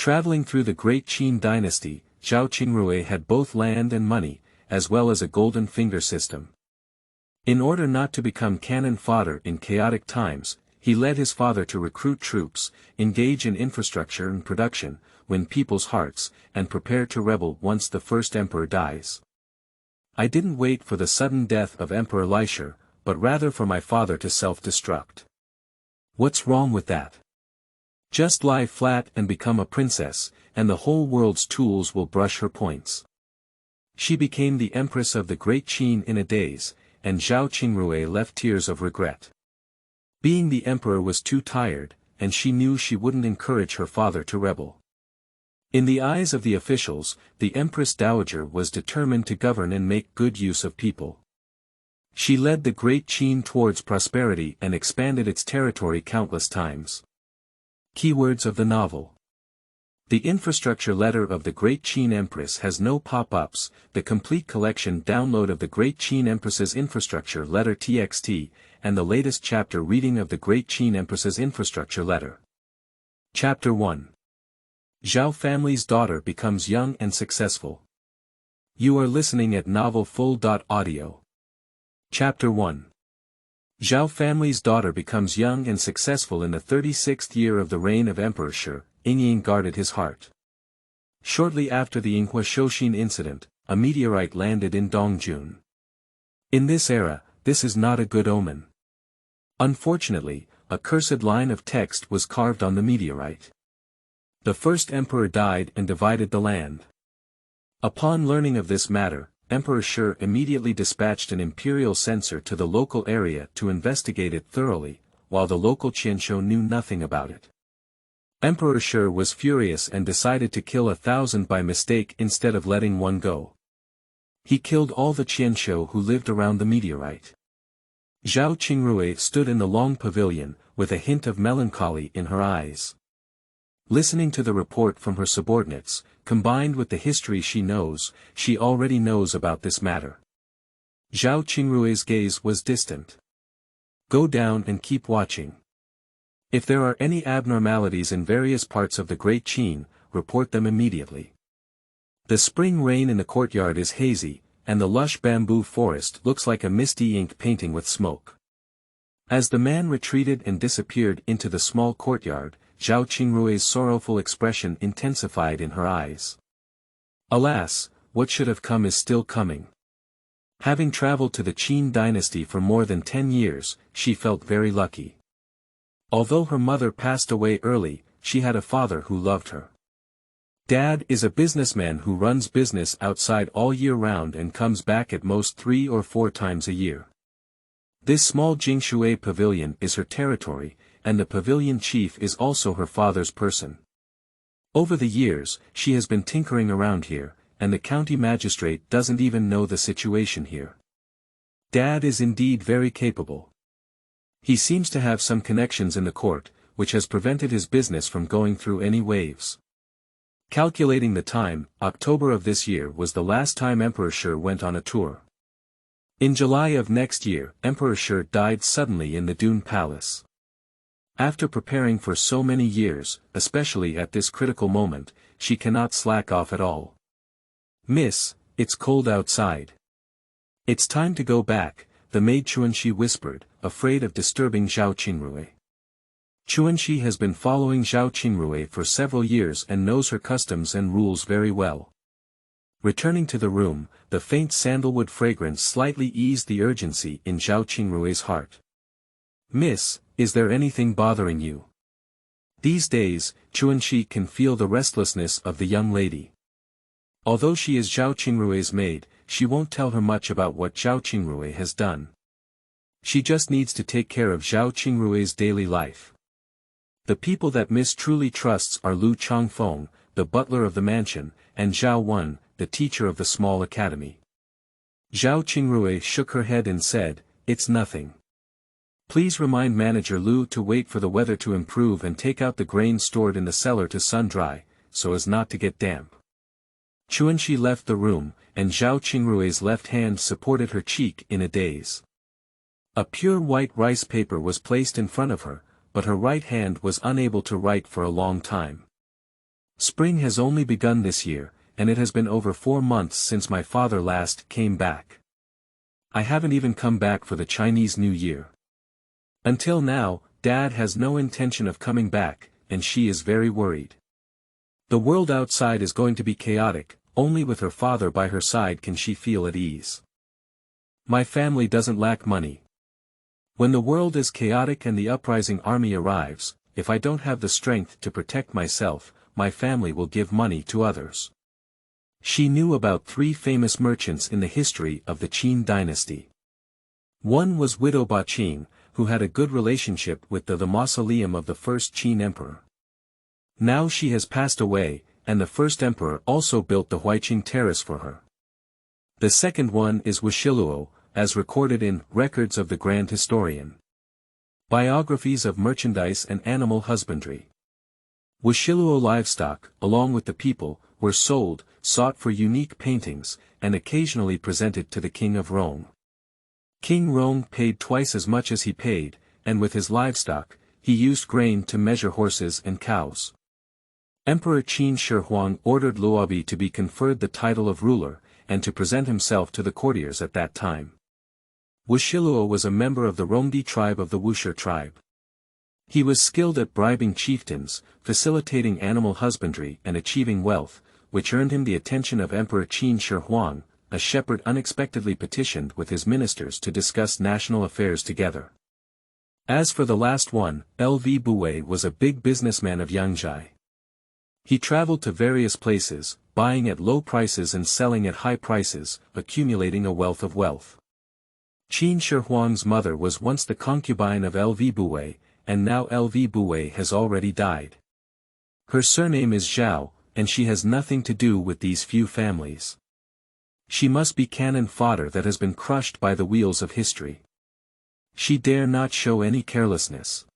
Traveling through the Great Qin Dynasty, Zhao Qingrui had both land and money, as well as a golden finger system. In order not to become cannon fodder in chaotic times, he led his father to recruit troops, engage in infrastructure and production, win people's hearts, and prepare to rebel once the first emperor dies. I didn't wait for the sudden death of Emperor Laishi, but rather for my father to self-destruct. What's wrong with that? Just lie flat and become a princess, and the whole world's tools will brush her points. She became the empress of the Great Qin in a daze, and Zhao Qingrui left tears of regret. Being the emperor was too tired, and she knew she wouldn't encourage her father to rebel. In the eyes of the officials, the Empress Dowager was determined to govern and make good use of people. She led the Great Qin towards prosperity and expanded its territory countless times. Keywords of the novel. The infrastructure letter of the Great Qin Empress has no pop-ups. The complete collection download of the Great Qin Empress's infrastructure letter TXT, and the latest chapter reading of the Great Qin Empress's infrastructure letter. Chapter 1. Zhao family's daughter becomes young and successful. You are listening at novelfull.audio. Chapter 1. Zhao family's daughter becomes young and successful in the 36th year of the reign of Emperor Xianyang guarded his heart. Shortly after the Yinghua Shoshin incident, a meteorite landed in Dongjun. In this era, this is not a good omen. Unfortunately, a cursed line of text was carved on the meteorite. The first emperor died and divided the land. Upon learning of this matter, Emperor Shi immediately dispatched an imperial censor to the local area to investigate it thoroughly, while the local Qianshou knew nothing about it. Emperor Shi was furious and decided to kill 1,000 by mistake instead of letting one go. He killed all the Qianshou who lived around the meteorite. Zhao Qingrui stood in the long pavilion, with a hint of melancholy in her eyes. Listening to the report from her subordinates, combined with the history she already knows about this matter. Zhao Qingrui's gaze was distant. Go down and keep watching. If there are any abnormalities in various parts of the Great Qin, report them immediately. The spring rain in the courtyard is hazy, and the lush bamboo forest looks like a misty ink painting with smoke. As the man retreated and disappeared into the small courtyard, Zhao Qingrui's sorrowful expression intensified in her eyes. Alas, what should have come is still coming. Having traveled to the Qin dynasty for more than 10 years, she felt very lucky. Although her mother passed away early, she had a father who loved her. Dad is a businessman who runs business outside all year round and comes back at most 3 or 4 times a year. This small Jingshui pavilion is her territory, and the pavilion chief is also her father's person. Over the years, she has been tinkering around here, and the county magistrate doesn't even know the situation here. Dad is indeed very capable. He seems to have some connections in the court, which has prevented his business from going through any waves. Calculating the time, October of this year was the last time Emperor Shi went on a tour. In July of next year, Emperor Shi died suddenly in the Dune Palace. After preparing for so many years, especially at this critical moment, she cannot slack off at all. Miss, it's cold outside. It's time to go back, the maid Chuanxi whispered, afraid of disturbing Zhao Qingrui. Chuanxi has been following Zhao Qingrui for several years and knows her customs and rules very well. Returning to the room, the faint sandalwood fragrance slightly eased the urgency in Zhao Qingrui's heart. Miss, is there anything bothering you? These days, Chuanxi can feel the restlessness of the young lady. Although she is Zhao Qingrui's maid, she won't tell her much about what Zhao Qingrui has done. She just needs to take care of Zhao Qingrui's daily life. The people that Miss truly trusts are Lu Changfeng, the butler of the mansion, and Zhao Wen, the teacher of the small academy. Zhao Qingrui shook her head and said, "It's nothing. Please remind manager Lu to wait for the weather to improve and take out the grain stored in the cellar to sun-dry, so as not to get damp." Chuanxi left the room, and Zhao Qingrui's left hand supported her cheek in a daze. A pure white rice paper was placed in front of her, but her right hand was unable to write for a long time. Spring has only begun this year, and it has been over 4 months since my father last came back. I haven't even come back for the Chinese New Year. Until now, Dad has no intention of coming back, and she is very worried. The world outside is going to be chaotic, only with her father by her side can she feel at ease. My family doesn't lack money. When the world is chaotic and the uprising army arrives, if I don't have the strength to protect myself, my family will give money to others. She knew about 3 famous merchants in the history of the Qin dynasty. One was widow Ba Qing, who had a good relationship with the mausoleum of the first Qin emperor. Now she has passed away, and the first emperor also built the Huiqing terrace for her. The second one is Wushiluo, as recorded in Records of the Grand Historian. Biographies of Merchandise and Animal Husbandry. Wushiluo livestock, along with the people, were sold, sought for unique paintings, and occasionally presented to the King of Rome. King Rong paid twice as much as he paid, and with his livestock, he used grain to measure horses and cows. Emperor Qin Shi Huang ordered Luobi to be conferred the title of ruler, and to present himself to the courtiers at that time. Wushiluo was a member of the Rongdi tribe of the Wushi tribe. He was skilled at bribing chieftains, facilitating animal husbandry and achieving wealth, which earned him the attention of Emperor Qin Shi Huang. A shepherd unexpectedly petitioned with his ministers to discuss national affairs together. As for the last one, Lv Buwei was a big businessman of Yangzhai. He traveled to various places, buying at low prices and selling at high prices, accumulating a wealth of wealth. Qin Shi Huang's mother was once the concubine of Lv Buwei, and now Lv Buwei has already died. Her surname is Zhao, and she has nothing to do with these few families. She must be cannon fodder that has been crushed by the wheels of history. She dare not show any carelessness.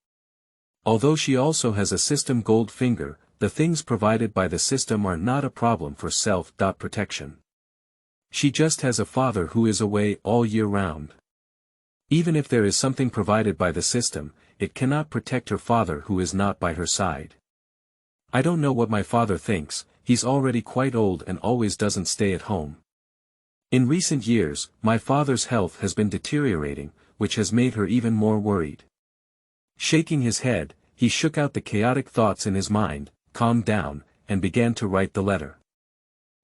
Although she also has a system gold finger, the things provided by the system are not a problem for self-protection. She just has a father who is away all year round. Even if there is something provided by the system, it cannot protect her father who is not by her side. I don't know what my father thinks, he's already quite old and always doesn't stay at home. In recent years, my father's health has been deteriorating, which has made her even more worried. Shaking his head, he shook out the chaotic thoughts in his mind, calmed down, and began to write the letter.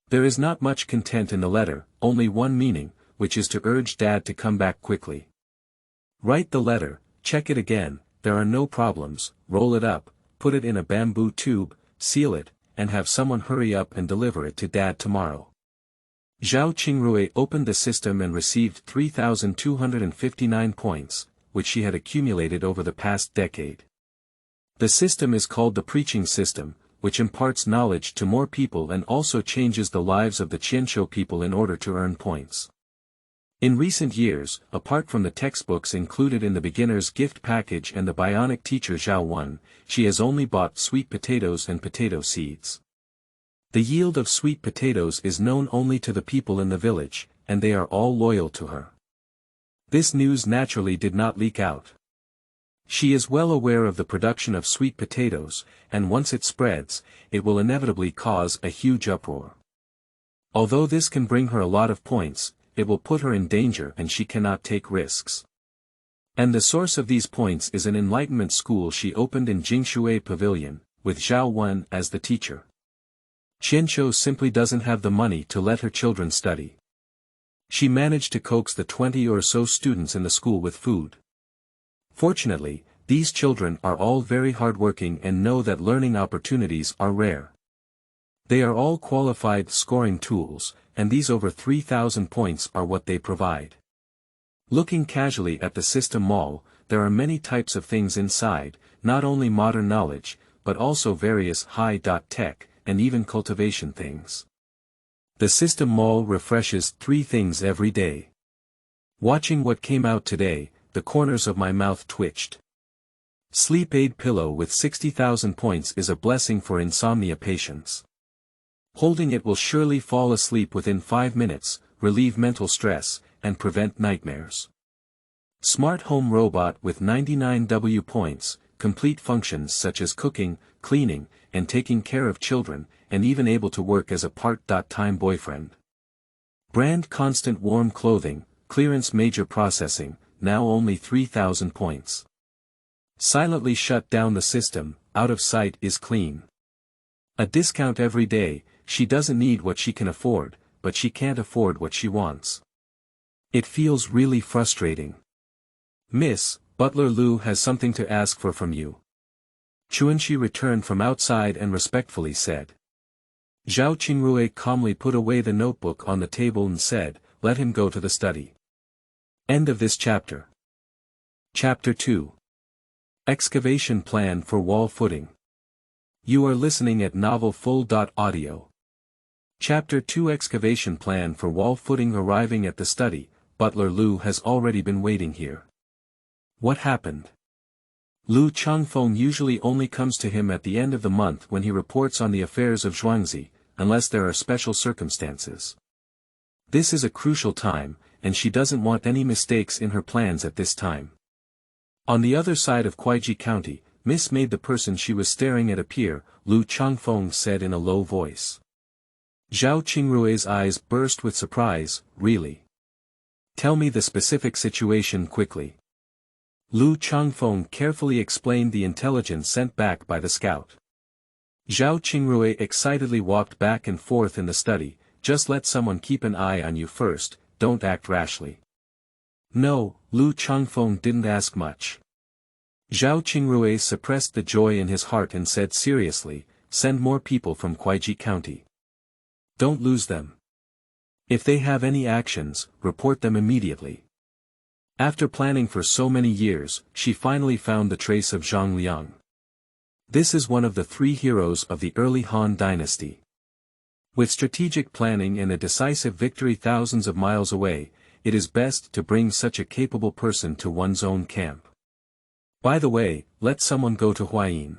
There is not much content in the letter, only one meaning, which is to urge Dad to come back quickly. Write the letter, check it again, there are no problems, roll it up, put it in a bamboo tube, seal it, and have someone hurry up and deliver it to Dad tomorrow. Zhao Qingrui opened the system and received 3,259 points, which she had accumulated over the past decade. The system is called the preaching system, which imparts knowledge to more people and also changes the lives of the Qianshou people in order to earn points. In recent years, apart from the textbooks included in the beginner's gift package and the bionic teacher Zhao Wan, she has only bought sweet potatoes and potato seeds. The yield of sweet potatoes is known only to the people in the village, and they are all loyal to her. This news naturally did not leak out. She is well aware of the production of sweet potatoes, and once it spreads, it will inevitably cause a huge uproar. Although this can bring her a lot of points, it will put her in danger and she cannot take risks. And the source of these points is an enlightenment school she opened in Jingshui Pavilion, with Zhao Wan as the teacher. Qianshou simply doesn't have the money to let her children study. She managed to coax the 20 or so students in the school with food. Fortunately, these children are all very hardworking and know that learning opportunities are rare. They are all qualified scoring tools, and these over 3,000 points are what they provide. Looking casually at the system mall, there are many types of things inside, not only modern knowledge, but also various high-tech, and even cultivation things. The system mall refreshes 3 things every day. Watching what came out today, the corners of my mouth twitched. Sleep aid pillow with 60,000 points is a blessing for insomnia patients. Holding it will surely fall asleep within 5 minutes, relieve mental stress, and prevent nightmares. Smart home robot with 99 W points, complete functions such as cooking, cleaning, and taking care of children, and even able to work as a part-time boyfriend. Brand constant warm clothing, clearance major processing, now only 3,000 points. Silently shut down the system, out of sight is clean. A discount every day, she doesn't need what she can afford, but she can't afford what she wants. It feels really frustrating. Miss, Butler Lu has something to ask for from you. Chuanxi returned from outside and respectfully said. Zhao Qingrui calmly put away the notebook on the table and said, let him go to the study. End of this chapter. Chapter 2. Excavation Plan for Wall Footing. You are listening at novelfull.audio. Chapter 2 Excavation Plan for Wall Footing. Arriving at the study, Butler Lu has already been waiting here. What happened? Lu Changfeng usually only comes to him at the end of the month when he reports on the affairs of Zhuangzi, unless there are special circumstances. This is a crucial time, and she doesn't want any mistakes in her plans at this time. On the other side of Kuaiji County, Miss made the person she was staring at appear, Lu Changfeng said in a low voice. Zhao Qingrui's eyes burst with surprise, really? Tell me the specific situation quickly. Lu Changfeng carefully explained the intelligence sent back by the scout. Zhao Qingrui excitedly walked back and forth in the study, just let someone keep an eye on you first, don't act rashly. No, Lu Changfeng didn't ask much. Zhao Qingrui suppressed the joy in his heart and said seriously, send more people from Kuaiji County. Don't lose them. If they have any actions, report them immediately. After planning for so many years, she finally found the trace of Zhang Liang. This is one of the 3 heroes of the early Han Dynasty. With strategic planning and a decisive victory thousands of miles away, it is best to bring such a capable person to one's own camp. By the way, let someone go to Huayin.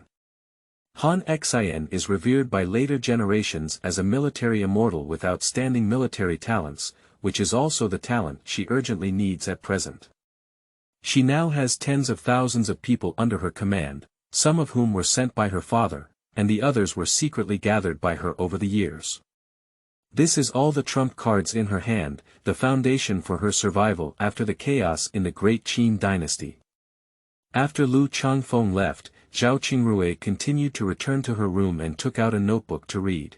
Han Xianyang is revered by later generations as a military immortal with outstanding military talents, which is also the talent she urgently needs at present. She now has tens of thousands of people under her command, some of whom were sent by her father, and the others were secretly gathered by her over the years. This is all the trump cards in her hand, the foundation for her survival after the chaos in the Great Qin Dynasty. After Lu Changfeng left, Zhao Qingrui continued to return to her room and took out a notebook to read.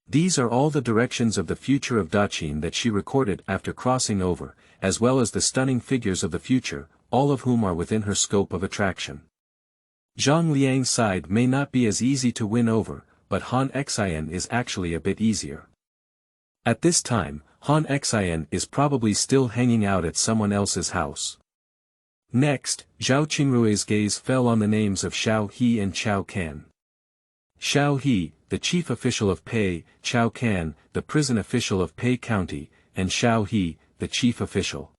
These are all the directions of the future of Daqin that she recorded after crossing over, as well as the stunning figures of the future, all of whom are within her scope of attraction. Zhang Liang's side may not be as easy to win over, but Han Xianyang is actually a bit easier. At this time, Han Xianyang is probably still hanging out at someone else's house. Next, Zhao Qingrui's gaze fell on the names of Xiao He and Chao Can. Xiao He, the chief official of Pei, Chao Can, the prison official of Pei County, and Xiao He, the chief official.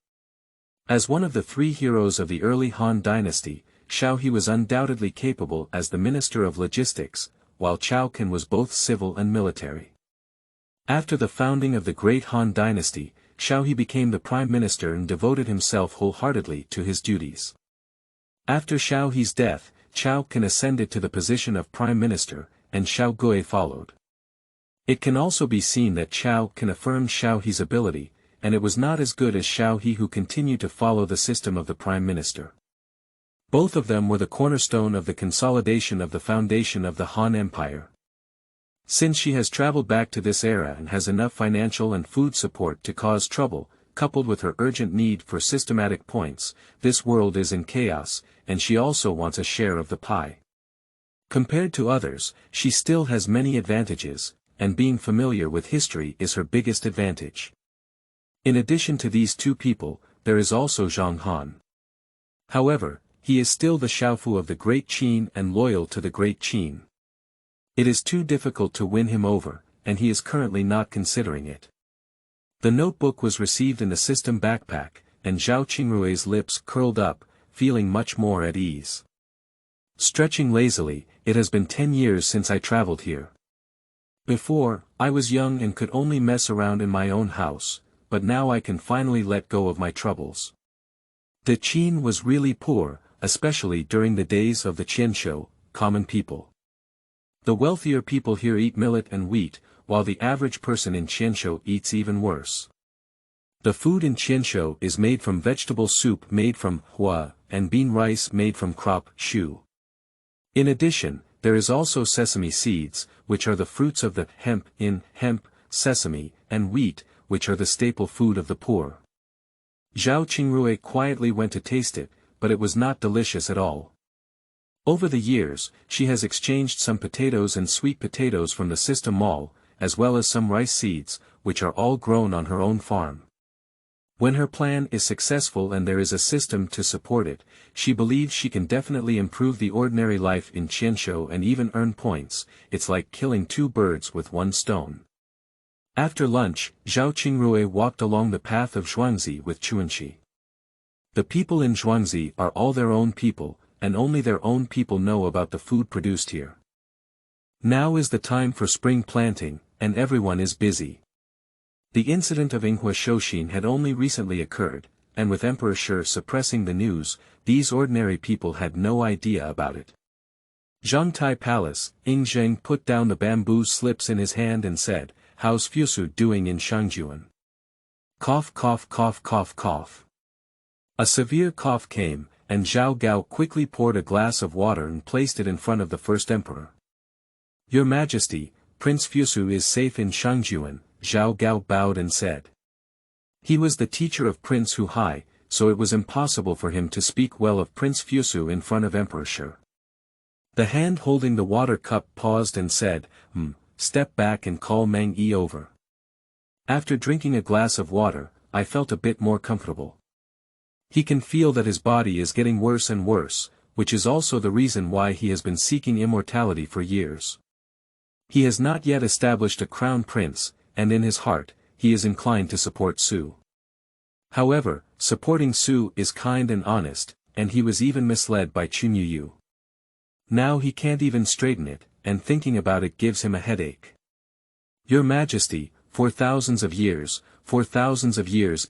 As one of the 3 heroes of the early Han Dynasty, Xiao He was undoubtedly capable as the Minister of Logistics, while Chao Can was both civil and military. After the founding of the Great Han Dynasty, Xiao He became the Prime Minister and devoted himself wholeheartedly to his duties. After Xiao He's death, Chao Can ascended to the position of Prime Minister, and Xiao Gui followed. It can also be seen that Chao Can affirmed Xiao He's ability, and it was not as good as Xiao He who continued to follow the system of the Prime Minister. Both of them were the cornerstone of the consolidation of the foundation of the Han Empire. Since she has traveled back to this era and has enough financial and food support to cause trouble, coupled with her urgent need for systematic points, this world is in chaos, and she also wants a share of the pie. Compared to others, she still has many advantages, and being familiar with history is her biggest advantage. In addition to these 2 people, there is also Zhang Han. However, he is still the Xiaofu of the Great Qin and loyal to the Great Qin. It is too difficult to win him over, and he is currently not considering it. The notebook was received in the system backpack, and Zhao Qingrui's lips curled up, feeling much more at ease. Stretching lazily, it has been 10 years since I traveled here. Before, I was young and could only mess around in my own house, but now I can finally let go of my troubles. The Qin was really poor, especially during the days of the Qianshou, common people. The wealthier people here eat millet and wheat, while the average person in Qianshou eats even worse. The food in Qianshou is made from vegetable soup made from hua, and bean rice made from crop shu. In addition, there is also sesame seeds, which are the fruits of the hemp, sesame, and wheat, which are the staple food of the poor. Zhao Qingrui quietly went to taste it, but it was not delicious at all. Over the years, she has exchanged some potatoes and sweet potatoes from the system mall, as well as some rice seeds, which are all grown on her own farm. When her plan is successful and there is a system to support it, she believes she can definitely improve the ordinary life in Qianshou and even earn points. It's like killing two birds with one stone. After lunch, Zhao Qingrui walked along the path of Zhuangzi with Chuanxi. The people in Zhuangzi are all their own people, and only their own people know about the food produced here. Now is the time for spring planting, and everyone is busy. The incident of Yinghua Shouxin had only recently occurred, and with Emperor Shi suppressing the news, these ordinary people had no idea about it. Zhangtai Palace, Yingzheng put down the bamboo slips in his hand and said, "How's Fusu doing in Shangjuan?" Cough cough cough cough cough. A severe cough came, and Zhao Gao quickly poured a glass of water and placed it in front of the first emperor. "Your Majesty, Prince Fusu is safe in Shangjuan," Zhao Gao bowed and said. He was the teacher of Prince Hu Hai, so it was impossible for him to speak well of Prince Fusu in front of Emperor Shi. The hand holding the water cup paused and said, "Step back and call Meng Yi over." After drinking a glass of water, I felt a bit more comfortable. He can feel that his body is getting worse and worse, which is also the reason why he has been seeking immortality for years. He has not yet established a crown prince, and in his heart, he is inclined to support Su. However, supporting Su is kind and honest, and he was even misled by Chunyu. Now he can't even straighten it, and thinking about it gives him a headache. "Your Majesty, for thousands of years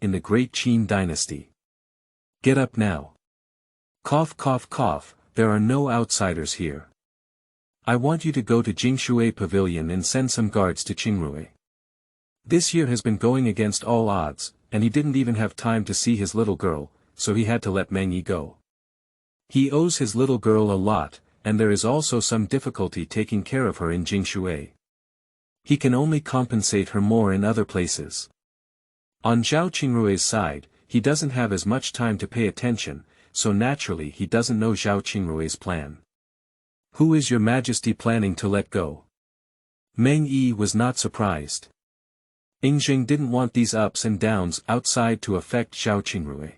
in the Great Qin Dynasty. Get up now. Cough cough cough, there are no outsiders here. I want you to go to Jingshui Pavilion and send some guards to Qingrui. This year has been going against all odds, and he didn't even have time to see his little girl, so he had to let Meng Yi go. He owes his little girl a lot, and there is also some difficulty taking care of her in Jingshui. He can only compensate her more in other places." On Zhao Qingrui's side, he doesn't have as much time to pay attention, so naturally he doesn't know Zhao Qingrui's plan. "Who is your Majesty planning to let go?" Meng Yi was not surprised. Yingzheng didn't want these ups and downs outside to affect Zhao Qingrui.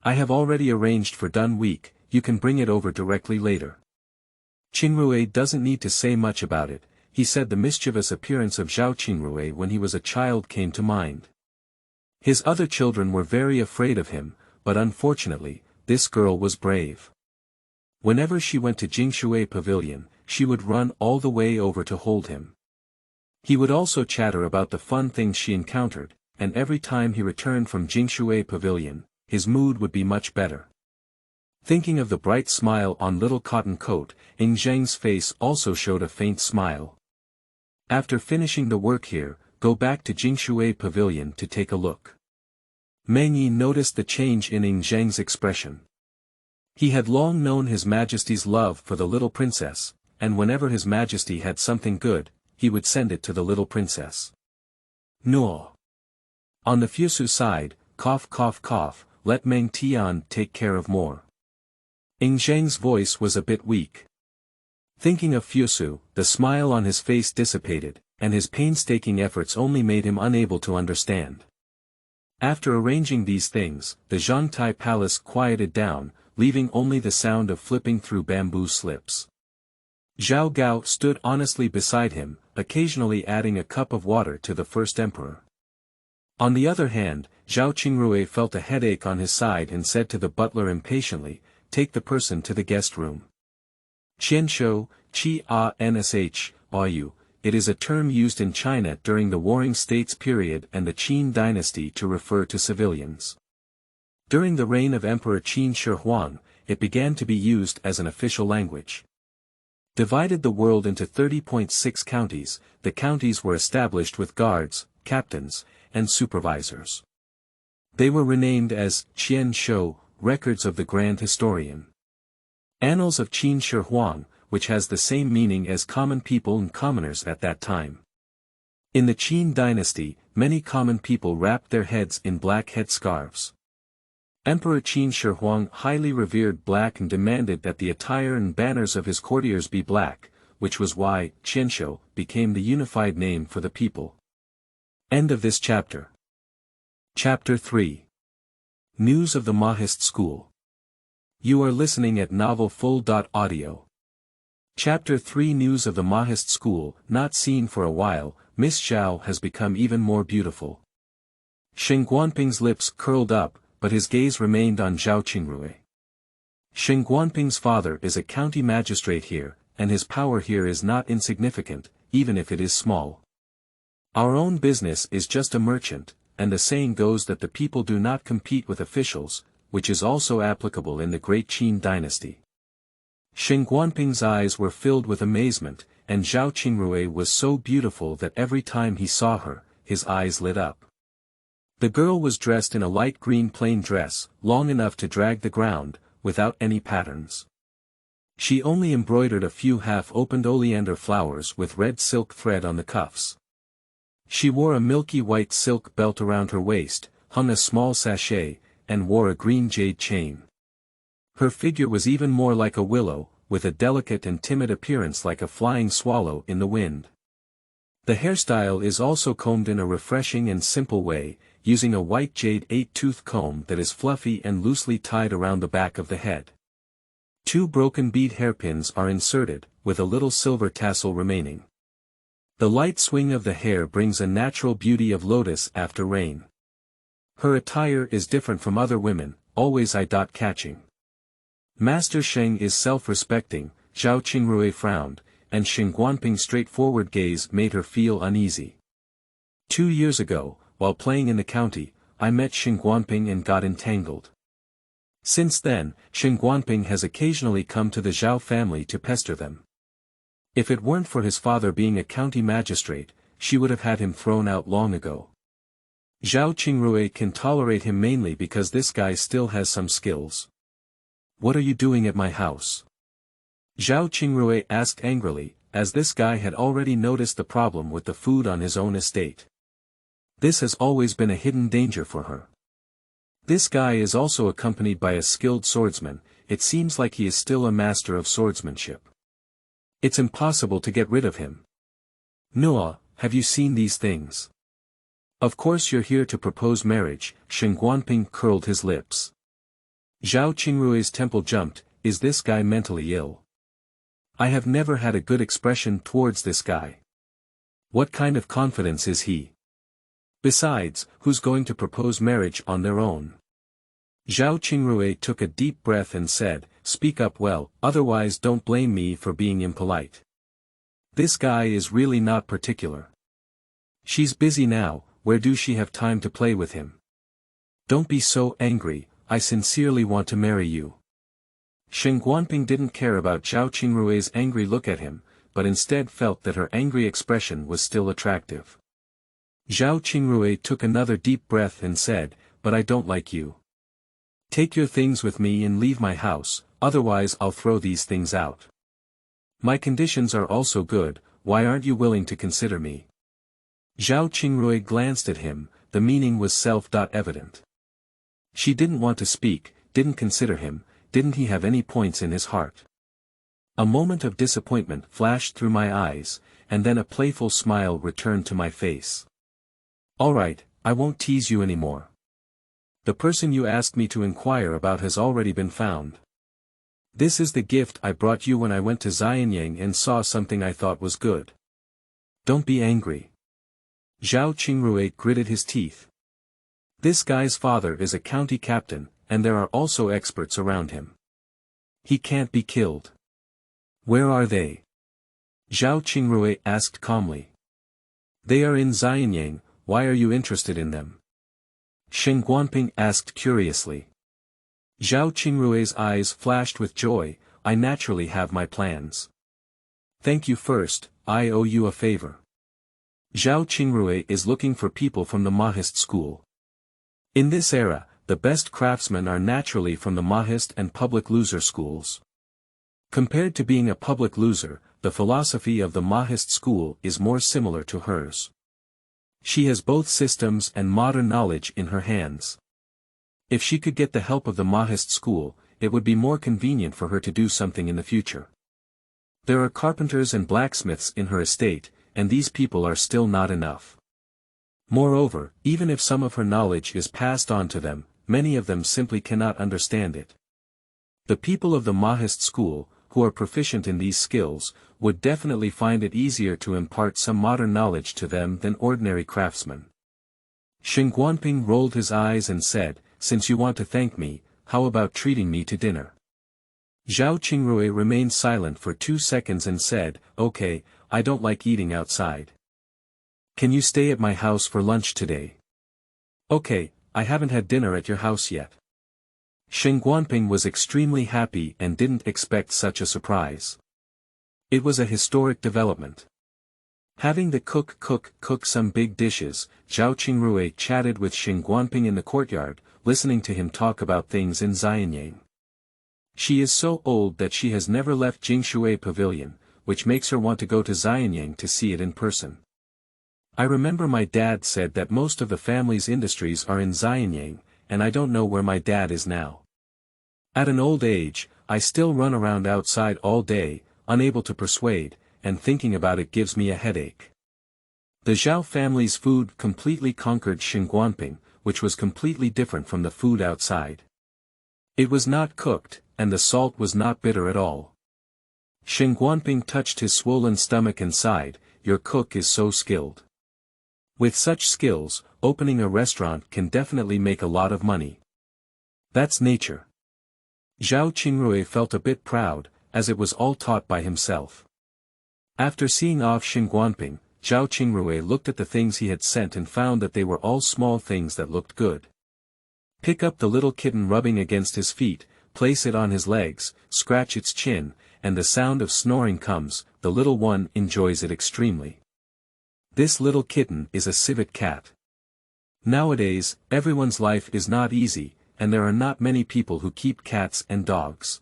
"I have already arranged for Dun Week, you can bring it over directly later." Qingrui doesn't need to say much about it, he said the mischievous appearance of Zhao Qingrui when he was a child came to mind. His other children were very afraid of him, but unfortunately, this girl was brave. Whenever she went to Jingshui Pavilion, she would run all the way over to hold him. He would also chatter about the fun things she encountered, and every time he returned from Jingshui Pavilion, his mood would be much better. Thinking of the bright smile on little Cotton Coat, Yingzheng's face also showed a faint smile. After finishing the work here, go back to Jingshui Pavilion to take a look. Meng Yi noticed the change in Yingzheng's expression. He had long known His Majesty's love for the little princess, and whenever His Majesty had something good, he would send it to the little princess. No. On the Fusu side, cough cough cough, let Meng Tian take care of more. Yingzheng's voice was a bit weak. Thinking of Fusu, the smile on his face dissipated, and his painstaking efforts only made him unable to understand. After arranging these things, the Zhangtai Palace quieted down, leaving only the sound of flipping through bamboo slips. Zhao Gao stood honestly beside him, occasionally adding a cup of water to the first emperor. On the other hand, Zhao Qingrui felt a headache on his side and said to the butler impatiently, "Take the person to the guest room." Qianshou, Qi-a-nsh, Au, it is a term used in China during the Warring States period and the Qin Dynasty to refer to civilians. During the reign of Emperor Qin Shi Huang, it began to be used as an official language. divided the world into 30.6 counties. The counties were established with guards, captains, and supervisors. They were renamed as Qian Shou, Records of the Grand Historian. Annals of Qin Shi Huang, which has the same meaning as common people and commoners at that time. In the Qin dynasty, many common people wrapped their heads in black headscarves. Emperor Qin Shi Huang highly revered black and demanded that the attire and banners of his courtiers be black, which was why Qianshou became the unified name for the people. End of this chapter. Chapter 3. News of the Mohist School. You are listening at novelfull.audio. Chapter 3. News of the Mohist School. Not seen for a while, Miss Zhao has become even more beautiful. Shen Guanping's lips curled up, but his gaze remained on Zhao Qingrui. Shen Guanping's father is a county magistrate here, and his power here is not insignificant, even if it is small. Our own business is just a merchant, and the saying goes that the people do not compete with officials, which is also applicable in the Great Qin Dynasty. Shen Guanping's eyes were filled with amazement, and Zhao Qingrui was so beautiful that every time he saw her, his eyes lit up. The girl was dressed in a light green plain dress, long enough to drag the ground, without any patterns. She only embroidered a few half-opened oleander flowers with red silk thread on the cuffs. She wore a milky white silk belt around her waist, hung a small sachet, and wore a green jade chain. Her figure was even more like a willow, with a delicate and timid appearance like a flying swallow in the wind. The hairstyle is also combed in a refreshing and simple way, using a white jade 8-tooth comb that is fluffy and loosely tied around the back of the head. 2 broken bead hairpins are inserted, with a little silver tassel remaining. The light swing of the hair brings a natural beauty of lotus after rain. Her attire is different from other women, always eye-catching. Master Sheng is self-respecting, Zhao Qingrui frowned, and Shen Guanping's straightforward gaze made her feel uneasy. 2 years ago, while playing in the county, I met Shen Guanping and got entangled. Since then, Shen Guanping has occasionally come to the Zhao family to pester them. If it weren't for his father being a county magistrate, she would have had him thrown out long ago. Zhao Qingrui can tolerate him mainly because this guy still has some skills. What are you doing at my house? Zhao Qingrui asked angrily, as this guy had already noticed the problem with the food on his own estate. This has always been a hidden danger for her. This guy is also accompanied by a skilled swordsman. It seems like he is still a master of swordsmanship. It's impossible to get rid of him. Noah, have you seen these things? Of course you're here to propose marriage. Shen Guanping curled his lips. Zhao Qingrui's temple jumped. Is this guy mentally ill? I have never had a good expression towards this guy. What kind of confidence is he? Besides, who's going to propose marriage on their own? Zhao Qingrui took a deep breath and said, speak up well, otherwise don't blame me for being impolite. This guy is really not particular. She's busy now, where do she have time to play with him? Don't be so angry, I sincerely want to marry you. Shen Guanping didn't care about Zhao Qingrui's angry look at him, but instead felt that her angry expression was still attractive. Zhao Qingrui took another deep breath and said, but I don't like you. Take your things with me and leave my house, otherwise I'll throw these things out. My conditions are also good, why aren't you willing to consider me? Zhao Qingrui glanced at him, the meaning was self-evident. She didn't want to speak, didn't consider him, didn't he have any points in his heart? A moment of disappointment flashed through my eyes, and then a playful smile returned to my face. All right, I won't tease you anymore. The person you asked me to inquire about has already been found. This is the gift I brought you when I went to Xianyang and saw something I thought was good. Don't be angry. Zhao Qingrui gritted his teeth. This guy's father is a county captain, and there are also experts around him. He can't be killed. Where are they? Zhao Qingrui asked calmly. They are in Xianyang, why are you interested in them? Shen Guanping asked curiously. Zhao Qingrui's eyes flashed with joy, I naturally have my plans. Thank you first, I owe you a favor. Zhao Qingrui is looking for people from the Mohist school. In this era, the best craftsmen are naturally from the Mohist and public loser schools. Compared to being a public loser, the philosophy of the Mohist school is more similar to hers. She has both systems and modern knowledge in her hands. If she could get the help of the Mohist school, it would be more convenient for her to do something in the future. There are carpenters and blacksmiths in her estate, and these people are still not enough. Moreover, even if some of her knowledge is passed on to them, many of them simply cannot understand it. The people of the Mohist school, who are proficient in these skills, would definitely find it easier to impart some modern knowledge to them than ordinary craftsmen. Shen Guanping rolled his eyes and said, "Since you want to thank me, how about treating me to dinner?" Zhao Qingrui remained silent for 2 seconds and said, "Okay, I don't like eating outside. Can you stay at my house for lunch today?" "Okay, I haven't had dinner at your house yet." Shen Guanping was extremely happy and didn't expect such a surprise. It was a historic development. Having the cook cook some big dishes, Zhao Qingrui chatted with Shen Guanping in the courtyard, listening to him talk about things in Xianyang. She is so old that she has never left Jingshui Pavilion, which makes her want to go to Xianyang to see it in person. I remember my dad said that most of the family's industries are in Xianyang, and I don't know where my dad is now. At an old age, I still run around outside all day, unable to persuade, and thinking about it gives me a headache. The Zhao family's food completely conquered Shen Guanping, which was completely different from the food outside. It was not cooked, and the salt was not bitter at all. Shen Guanping touched his swollen stomach and sighed, "Your cook is so skilled." With such skills, opening a restaurant can definitely make a lot of money. That's nature. Zhao Qingrui felt a bit proud, as it was all taught by himself. After seeing off Shen Guanping, Zhao Qingrui looked at the things he had sent and found that they were all small things that looked good. Pick up the little kitten rubbing against his feet, place it on his legs, scratch its chin, and the sound of snoring comes, the little one enjoys it extremely. This little kitten is a civet cat. Nowadays, everyone's life is not easy, and there are not many people who keep cats and dogs.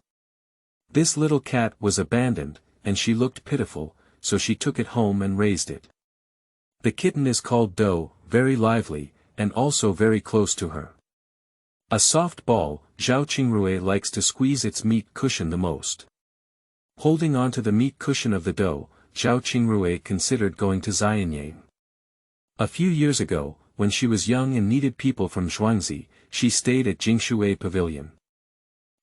This little cat was abandoned, and she looked pitiful, so she took it home and raised it. The kitten is called Do, very lively, and also very close to her. A soft ball, Zhao Qingrui likes to squeeze its meat cushion the most. Holding on to the meat cushion of the dough, Zhao Qingrui considered going to Xianyang. A few years ago, when she was young and needed people from Zhuangzi, she stayed at Jingshui Pavilion.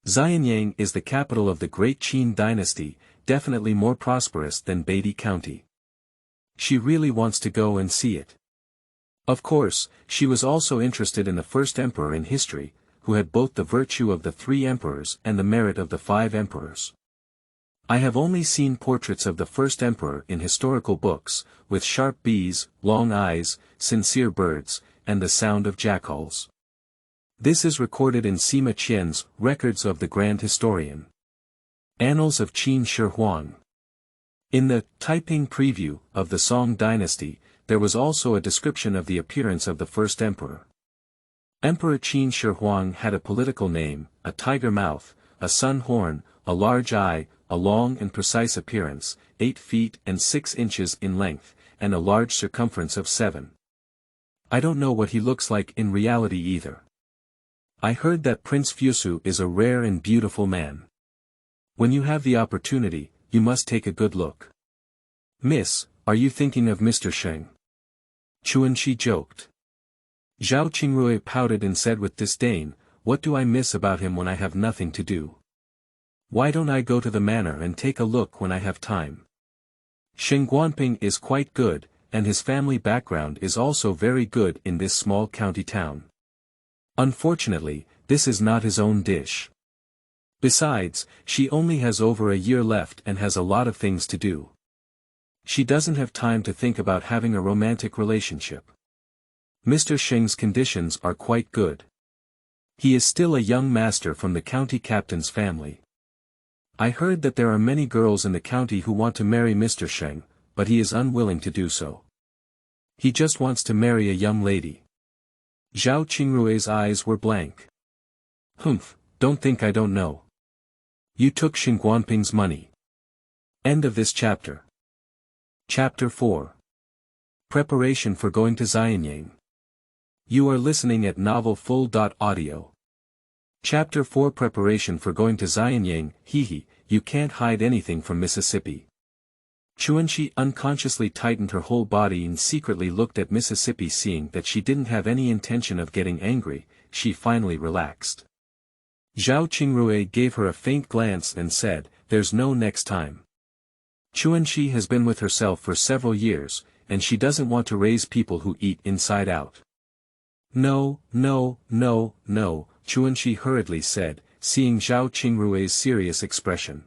Xianyang is the capital of the Great Qin Dynasty, definitely more prosperous than Beidi County. She really wants to go and see it. Of course, she was also interested in the first emperor in history, who had both the virtue of the 3 emperors and the merit of the 5 emperors. I have only seen portraits of the first emperor in historical books, with sharp bees, long eyes, sincere birds, and the sound of jackals. This is recorded in Sima Qian's Records of the Grand Historian. Annals of Qin Shi Huang. In the Taiping preview of the Song dynasty, there was also a description of the appearance of the first emperor. Emperor Qin Shi Huang had a political name, a tiger mouth, a sun horn, a large eye, a long and precise appearance, 8 feet and 6 inches in length, and a large circumference of 7. I don't know what he looks like in reality either. I heard that Prince Fusu is a rare and beautiful man. When you have the opportunity, you must take a good look. Miss, are you thinking of Mr. Sheng? Chuanxi joked. Zhao Qingrui pouted and said with disdain, "What do I miss about him when I have nothing to do? Why don't I go to the manor and take a look when I have time?" Shen Guanping is quite good, and his family background is also very good in this small county town. Unfortunately, this is not his own dish. Besides, she only has over a year left and has a lot of things to do. She doesn't have time to think about having a romantic relationship. Mr. Sheng's conditions are quite good. He is still a young master from the county captain's family. I heard that there are many girls in the county who want to marry Mr. Sheng, but he is unwilling to do so. He just wants to marry a young lady. Zhao Qingrui's eyes were blank. Humph, don't think I don't know. You took Shen Guanping's money. End of this chapter. Chapter 4. Preparation for going to Xianyang. You are listening at novelfull.audio. Chapter 4 Preparation for going to Xianyang. Hehe, you can't hide anything from Mississippi. Chuanxi unconsciously tightened her whole body and secretly looked at Mississippi. Seeing that she didn't have any intention of getting angry, she finally relaxed. Zhao Qingrui gave her a faint glance and said, "There's no next time. Chuanxi has been with herself for several years, and she doesn't want to raise people who eat inside out." No, Chuanxi hurriedly said, seeing Zhao Qingrui's serious expression.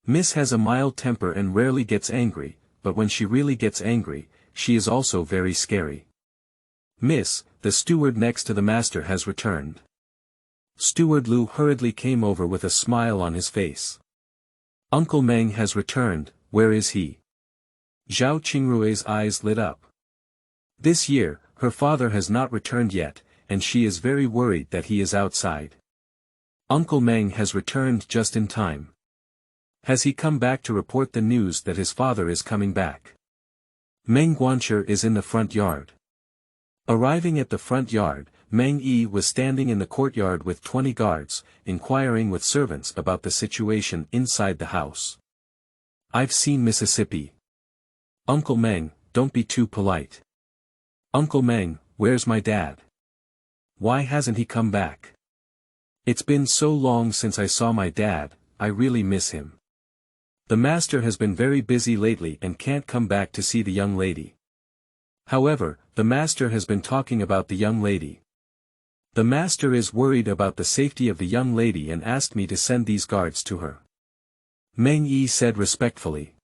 Miss has a mild temper and rarely gets angry, but when she really gets angry, she is also very scary. Miss, the steward next to the master has returned. Steward Lu hurriedly came over with a smile on his face. Uncle Meng has returned, where is he? Zhao Qingrui's eyes lit up. This year, her father has not returned yet, and she is very worried that he is outside. Uncle Meng has returned just in time. Has he come back to report the news that his father is coming back? Meng Guanchi is in the front yard. Arriving at the front yard, Meng Yi was standing in the courtyard with 20 guards, inquiring with servants about the situation inside the house. I've seen Mississippi. Uncle Meng, don't be too polite. Uncle Meng, where's my dad? Why hasn't he come back? It's been so long since I saw my dad, I really miss him. The master has been very busy lately and can't come back to see the young lady. However, the master has been talking about the young lady. The master is worried about the safety of the young lady and asked me to send these guards to her. Meng Yi said respectfully.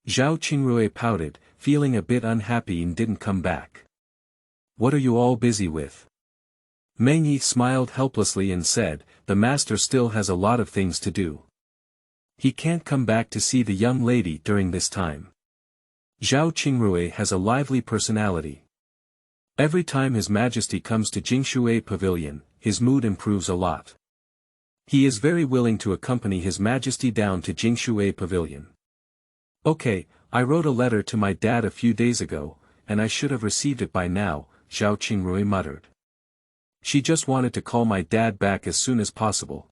Zhao Qingrui pouted, feeling a bit unhappy and didn't come back. What are you all busy with? Meng Yi smiled helplessly and said, the master still has a lot of things to do. He can't come back to see the young lady during this time. Zhao Qingrui has a lively personality. Every time His Majesty comes to Jingshui Pavilion, his mood improves a lot. He is very willing to accompany His Majesty down to Jingshui Pavilion. Okay, I wrote a letter to my dad a few days ago, and I should have received it by now, Zhao Qingrui muttered. She just wanted to call my dad back as soon as possible.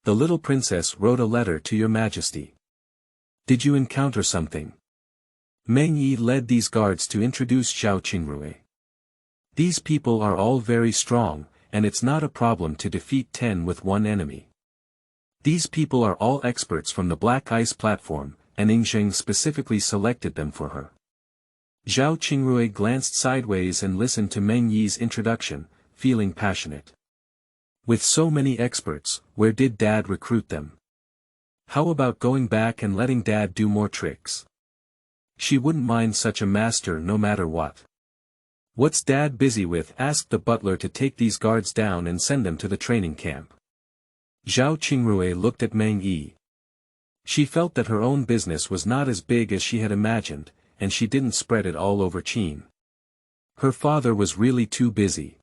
The little princess wrote a letter to your majesty. Did you encounter something? Meng Yi led these guards to introduce Zhao Qingrui. These people are all very strong, and it's not a problem to defeat 10 with one enemy. These people are all experts from the Black Ice platform, and Yingzheng specifically selected them for her. Zhao Qingrui glanced sideways and listened to Meng Yi's introduction, feeling passionate. With so many experts, where did Dad recruit them? How about going back and letting Dad do more tricks? She wouldn't mind such a master no matter what. What's Dad busy with? Asked the butler to take these guards down and send them to the training camp. Zhao Qingrui looked at Meng Yi. She felt that her own business was not as big as she had imagined, and she didn't spread it all over Qin. Her father was really too busy.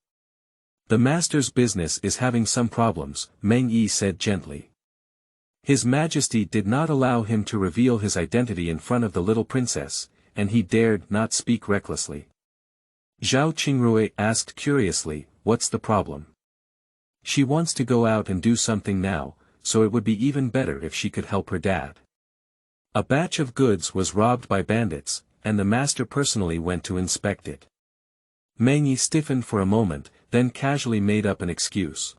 The master's business is having some problems, Meng Yi said gently. His Majesty did not allow him to reveal his identity in front of the little princess, and he dared not speak recklessly. Zhao Qingrui asked curiously, what's the problem? She wants to go out and do something now, so it would be even better if she could help her dad. A batch of goods was robbed by bandits, and the master personally went to inspect it. Meng Yi stiffened for a moment, then casually made up an excuse.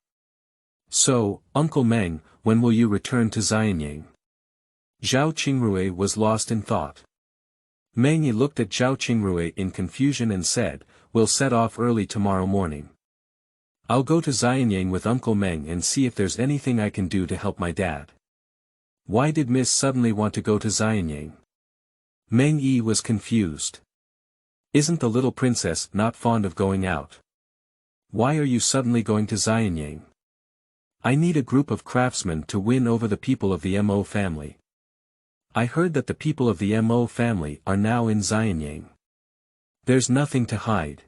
So, Uncle Meng, when will you return to Xianyang? Zhao Qingrui was lost in thought. Meng Yi looked at Zhao Qingrui in confusion and said, we'll set off early tomorrow morning. I'll go to Xianyang with Uncle Meng and see if there's anything I can do to help my dad. Why did Miss suddenly want to go to Xianyang? Meng Yi was confused. Isn't the little princess not fond of going out? Why are you suddenly going to Xianyang? I need a group of craftsmen to win over the people of the Mo family. I heard that the people of the Mo family are now in Xianyang. There's nothing to hide.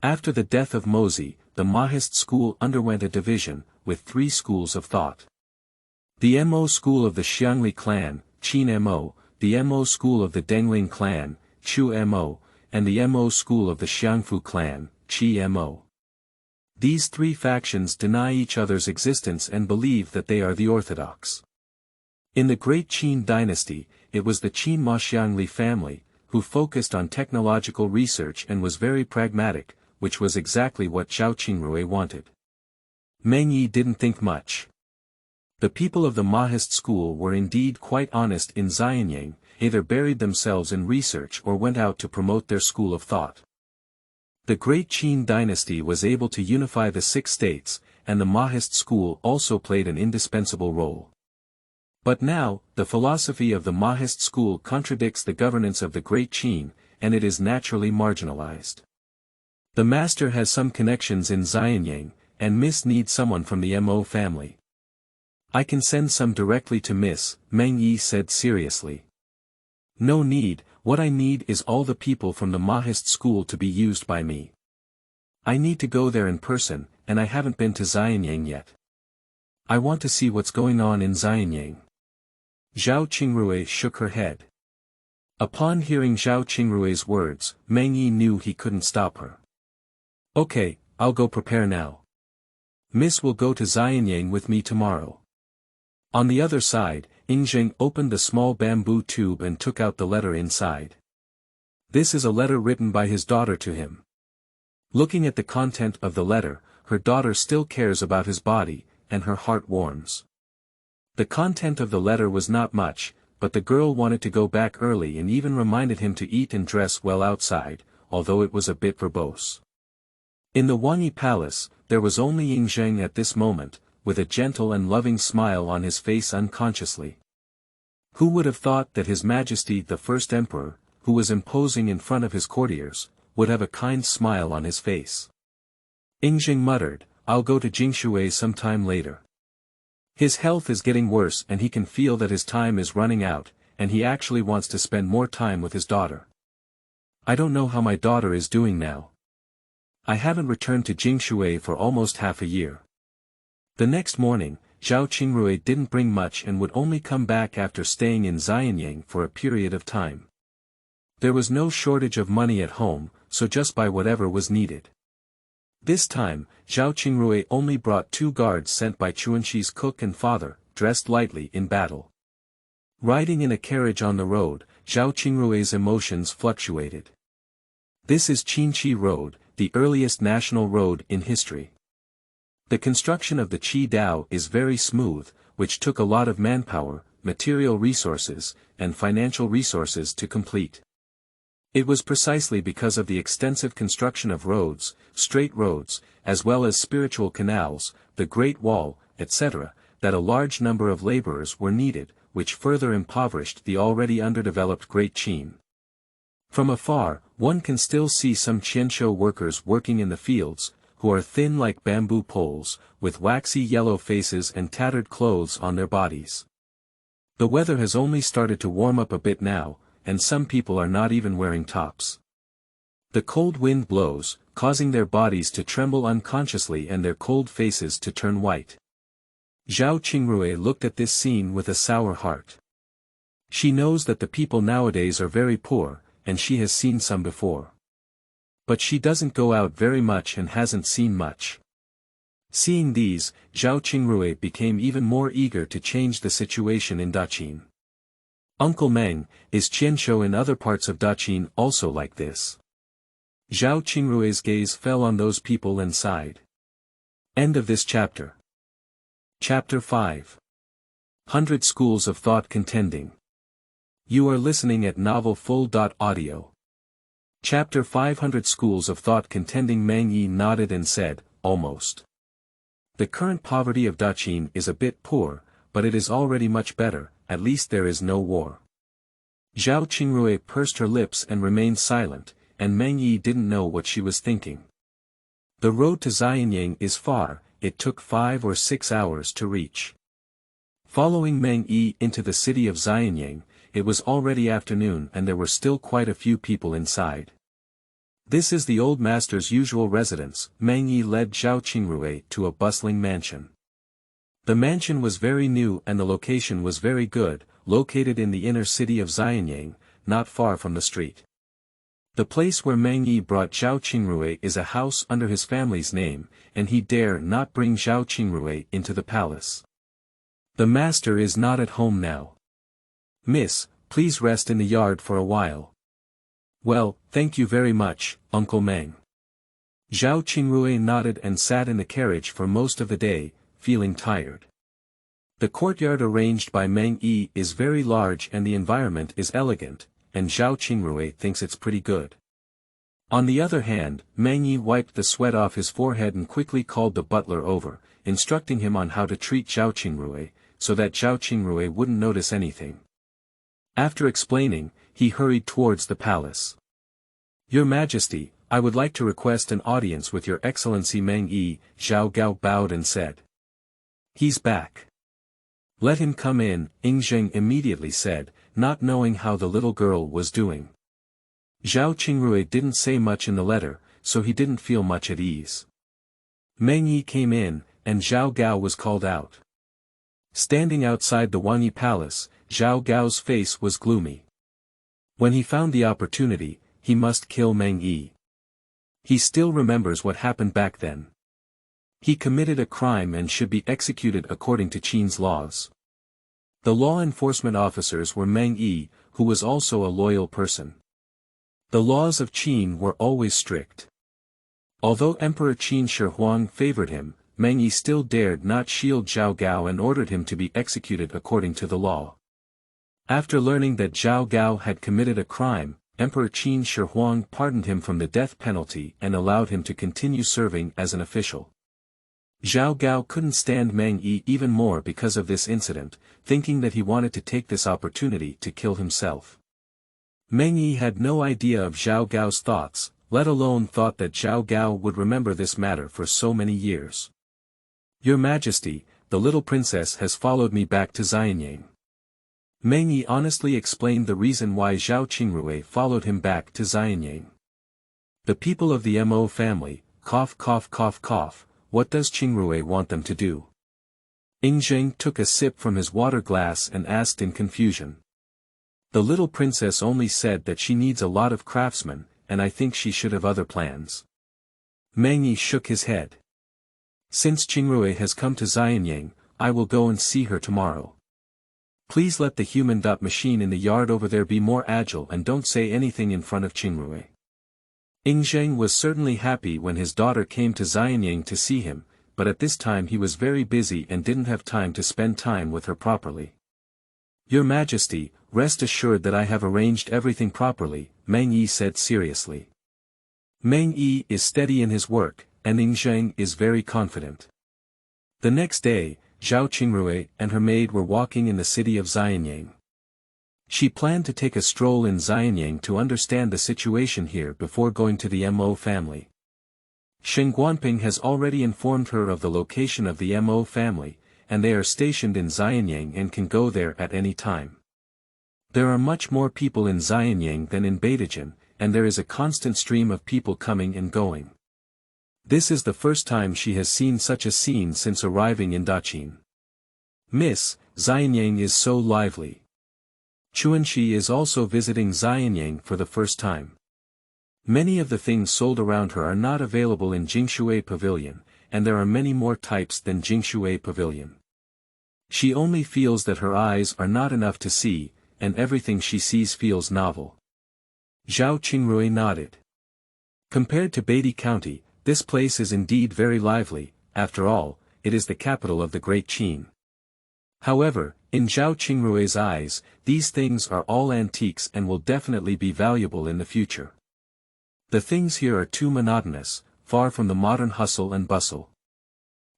After the death of Mozi, the Mohist school underwent a division, with 3 schools of thought. The Mo school of the Xiangli clan, Qin Mo, the Mo school of the Dengling clan, Chu Mo, and the Mo school of the Xiangfu clan, Qi Mo. These 3 factions deny each other's existence and believe that they are the orthodox. In the Great Qin Dynasty, it was the Qin Xiangli family, who focused on technological research and was very pragmatic, which was exactly what Zhao Qingrui wanted. Meng Yi didn't think much. The people of the Mohist school were indeed quite honest in Xianyang, either buried themselves in research or went out to promote their school of thought. The Great Qin Dynasty was able to unify the 6 states, and the Mohist school also played an indispensable role. But now, the philosophy of the Mohist school contradicts the governance of the Great Qin, and it is naturally marginalized. The master has some connections in Xianyang, and Miss needs someone from the Mo family. I can send some directly to Miss, Meng Yi said seriously. No need, what I need is all the people from the Mohist school to be used by me. I need to go there in person, and I haven't been to Xianyang yet. I want to see what's going on in Xianyang. Zhao Qingrui shook her head. Upon hearing Zhao Qingrui's words, Meng Yi knew he couldn't stop her. Okay, I'll go prepare now. Miss will go to Xianyang with me tomorrow. On the other side, Yingzheng opened the small bamboo tube and took out the letter inside. This is a letter written by his daughter to him. Looking at the content of the letter, her daughter still cares about his body, and her heart warms. The content of the letter was not much, but the girl wanted to go back early and even reminded him to eat and dress well outside, although it was a bit verbose. In the Wangyi Palace, there was only Yingzheng at this moment, with a gentle and loving smile on his face unconsciously. Who would have thought that His Majesty the First Emperor, who was imposing in front of his courtiers, would have a kind smile on his face? Yingzheng muttered, I'll go to Jingshui sometime later. His health is getting worse and he can feel that his time is running out, and he actually wants to spend more time with his daughter. I don't know how my daughter is doing now. I haven't returned to Jingshui for almost half a year. The next morning, Zhao Qingrui didn't bring much and would only come back after staying in Xianyang for a period of time. There was no shortage of money at home, so just buy whatever was needed. This time, Zhao Qingrui only brought 2 guards sent by Chuanxi's cook and father, dressed lightly in battle. Riding in a carriage on the road, Zhao Qingrui's emotions fluctuated. This is Qinqi Road, the earliest national road in history. The construction of the Qi Dao is very smooth, which took a lot of manpower, material resources, and financial resources to complete. It was precisely because of the extensive construction of roads, straight roads, as well as spiritual canals, the Great Wall, etc., that a large number of laborers were needed, which further impoverished the already underdeveloped Great Qin. From afar, one can still see some Qianshou workers working in the fields, who are thin like bamboo poles, with waxy yellow faces and tattered clothes on their bodies. The weather has only started to warm up a bit now, and some people are not even wearing tops. The cold wind blows, causing their bodies to tremble unconsciously and their cold faces to turn white. Zhao Qingrui looked at this scene with a sour heart. She knows that the people nowadays are very poor, and she has seen some before. But she doesn't go out very much and hasn't seen much. Seeing these, Zhao Qingrui became even more eager to change the situation in Daqin. Uncle Meng, is Qianshou in other parts of Daqin also like this? Zhao Qingrui's gaze fell on those people and sighed. End of this chapter. Chapter 5. 100 Schools of Thought Contending. You are listening at novelfull.audio. Chapter 500 Schools of Thought Contending. Meng Yi nodded and said, almost. The current poverty of Daqin is a bit poor, but it is already much better, at least there is no war. Zhao Qingrui pursed her lips and remained silent, and Meng Yi didn't know what she was thinking. The road to Xianyang is far, it took 5 or 6 hours to reach. Following Meng Yi into the city of Xianyang, it was already afternoon and there were still quite a few people inside. This is the old master's usual residence. Meng Yi led Zhao Qingrui to a bustling mansion. The mansion was very new and the location was very good, located in the inner city of Xianyang, not far from the street. The place where Meng Yi brought Zhao Qingrui is a house under his family's name, and he dare not bring Zhao Qingrui into the palace. The master is not at home now. Miss, please rest in the yard for a while. Well, thank you very much, Uncle Meng. Zhao Qingrui nodded and sat in the carriage for most of the day, feeling tired. The courtyard arranged by Meng Yi is very large and the environment is elegant, and Zhao Qingrui thinks it's pretty good. On the other hand, Meng Yi wiped the sweat off his forehead and quickly called the butler over, instructing him on how to treat Zhao Qingrui, so that Zhao Qingrui wouldn't notice anything. After explaining, he hurried towards the palace. Your Majesty, I would like to request an audience with Your Excellency Meng Yi. Zhao Gao bowed and said. He's back. Let him come in, Yingzheng immediately said, not knowing how the little girl was doing. Zhao Qingrui didn't say much in the letter, so he didn't feel much at ease. Meng Yi came in, and Zhao Gao was called out. Standing outside the Wangyi Palace, Zhao Gao's face was gloomy. When he found the opportunity, he must kill Meng Yi. He still remembers what happened back then. He committed a crime and should be executed according to Qin's laws. The law enforcement officers were Meng Yi, who was also a loyal person. The laws of Qin were always strict. Although Emperor Qin Shi Huang favored him, Meng Yi still dared not shield Zhao Gao and ordered him to be executed according to the law. After learning that Zhao Gao had committed a crime, Emperor Qin Shi Huang pardoned him from the death penalty and allowed him to continue serving as an official. Zhao Gao couldn't stand Meng Yi even more because of this incident, thinking that he wanted to take this opportunity to kill himself. Meng Yi had no idea of Zhao Gao's thoughts, let alone thought that Zhao Gao would remember this matter for so many years. Your Majesty, the little princess has followed me back to Xianyang. Meng Yi honestly explained the reason why Zhao Qingrui followed him back to Xianyang. The people of the Mo family, cough cough cough cough, what does Qingrui want them to do? Yingzheng took a sip from his water glass and asked in confusion. The little princess only said that she needs a lot of craftsmen, and I think she should have other plans. Meng Yi shook his head. Since Qingrui has come to Xianyang, I will go and see her tomorrow. Please let the human machine in the yard over there be more agile and don't say anything in front of Qingrui. Yingzheng was certainly happy when his daughter came to Xianyang to see him, but at this time he was very busy and didn't have time to spend time with her properly. Your Majesty, rest assured that I have arranged everything properly, Meng Yi said seriously. Meng Yi is steady in his work, and Yingzheng is very confident. The next day, Zhao Qingrui and her maid were walking in the city of Xianyang. She planned to take a stroll in Xianyang to understand the situation here before going to the Mo family. Sheng Guanping has already informed her of the location of the Mo family, and they are stationed in Xianyang and can go there at any time. There are much more people in Xianyang than in Beidajin, and there is a constant stream of people coming and going. This is the first time she has seen such a scene since arriving in Daqin. Miss, Xianyang is so lively. Chuanxi is also visiting Xianyang for the first time. Many of the things sold around her are not available in Jingshui Pavilion, and there are many more types than Jingshui Pavilion. She only feels that her eyes are not enough to see, and everything she sees feels novel. Zhao Qingrui nodded. Compared to Beidi County, this place is indeed very lively. After all, it is the capital of the Great Qin. However, in Zhao Qingrui's eyes, these things are all antiques and will definitely be valuable in the future. The things here are too monotonous, far from the modern hustle and bustle.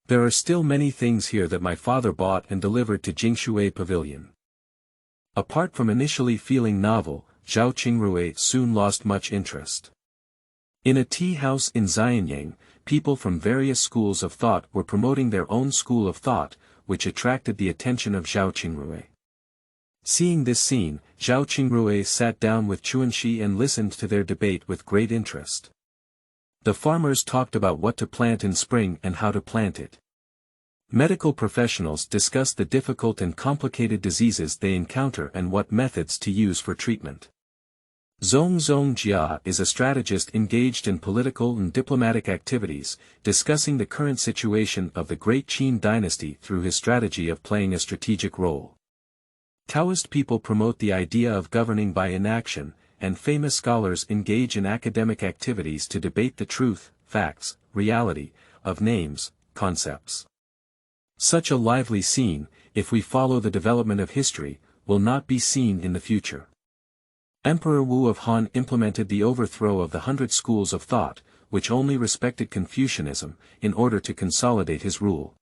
There are still many things here that my father bought and delivered to Jingshui Pavilion. Apart from initially feeling novel, Zhao Qingrui soon lost much interest. In a tea house in Xianyang, people from various schools of thought were promoting their own school of thought, which attracted the attention of Zhao Qingrui. Seeing this scene, Zhao Qingrui sat down with Chuanxi and listened to their debate with great interest. The farmers talked about what to plant in spring and how to plant it. Medical professionals discussed the difficult and complicated diseases they encounter and what methods to use for treatment. Zhong Jia is a strategist engaged in political and diplomatic activities, discussing the current situation of the Great Qin Dynasty through his strategy of playing a strategic role. Taoist people promote the idea of governing by inaction, and famous scholars engage in academic activities to debate the truth, facts, reality, of names, concepts. Such a lively scene, if we follow the development of history, will not be seen in the future. Emperor Wu of Han implemented the overthrow of the 100 schools of thought, which only respected Confucianism, in order to consolidate his rule.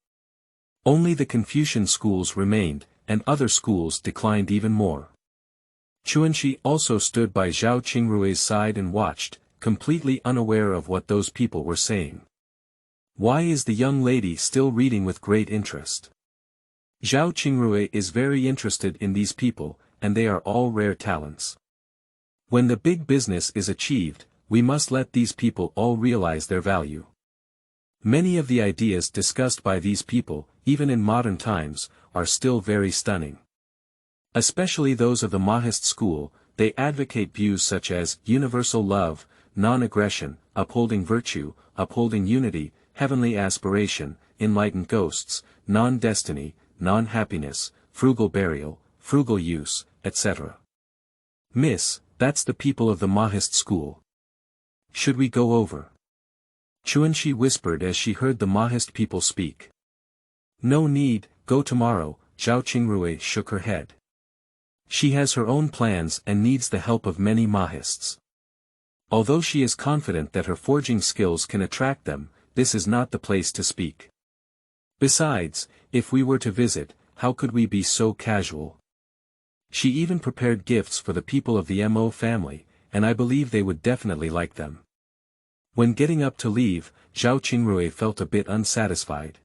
Only the Confucian schools remained, and other schools declined even more. Chuanxi also stood by Zhao Qingrui's side and watched, completely unaware of what those people were saying. Why is the young lady still reading with great interest? Zhao Qingrui is very interested in these people, and they are all rare talents. When the big business is achieved, we must let these people all realize their value. Many of the ideas discussed by these people, even in modern times, are still very stunning. Especially those of the Mohist school, they advocate views such as universal love, non-aggression, upholding virtue, upholding unity, heavenly aspiration, enlightened ghosts, non-destiny, non-happiness, frugal burial, frugal use, etc. Miss, that's the people of the Mohist school. Should we go over? Chuanxi whispered as she heard the Mohist people speak. No need, go tomorrow, Zhao Qingrui shook her head. She has her own plans and needs the help of many Mohists. Although she is confident that her forging skills can attract them, this is not the place to speak. Besides, if we were to visit, how could we be so casual? She even prepared gifts for the people of the Mo family, and I believe they would definitely like them. When getting up to leave, Zhao Qingrui felt a bit unsatisfied.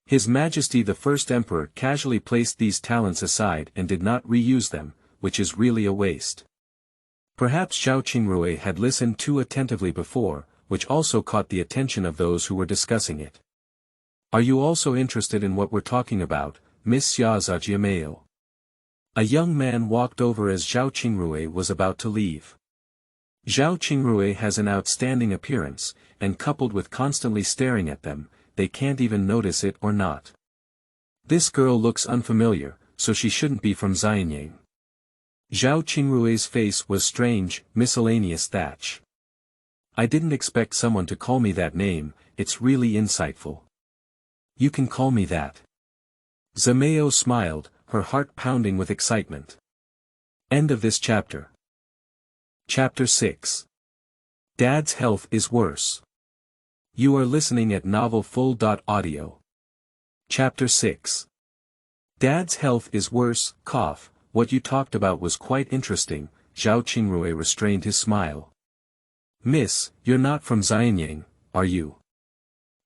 His Majesty the First Emperor casually placed these talents aside and did not reuse them, which is really a waste. Perhaps Zhao Qingrui had listened too attentively before, which also caught the attention of those who were discussing it. Are you also interested in what we're talking about, Miss Xianyang? A young man walked over as Zhao Qingrui was about to leave. Zhao Qingrui has an outstanding appearance, and coupled with constantly staring at them, they can't even notice it or not. This girl looks unfamiliar, so she shouldn't be from Xianyang. Zhao Qingrui's face was strange, miscellaneous thatch. I didn't expect someone to call me that name, it's really insightful. You can call me that. Zhao smiled, her heart pounding with excitement. End of this chapter. Chapter 6. Dad's health is worse. You are listening at novelfull.audio. Chapter 6. Dad's health is worse, cough, what you talked about was quite interesting, Zhao Qingrui restrained his smile. Miss, you're not from Xianyang, are you?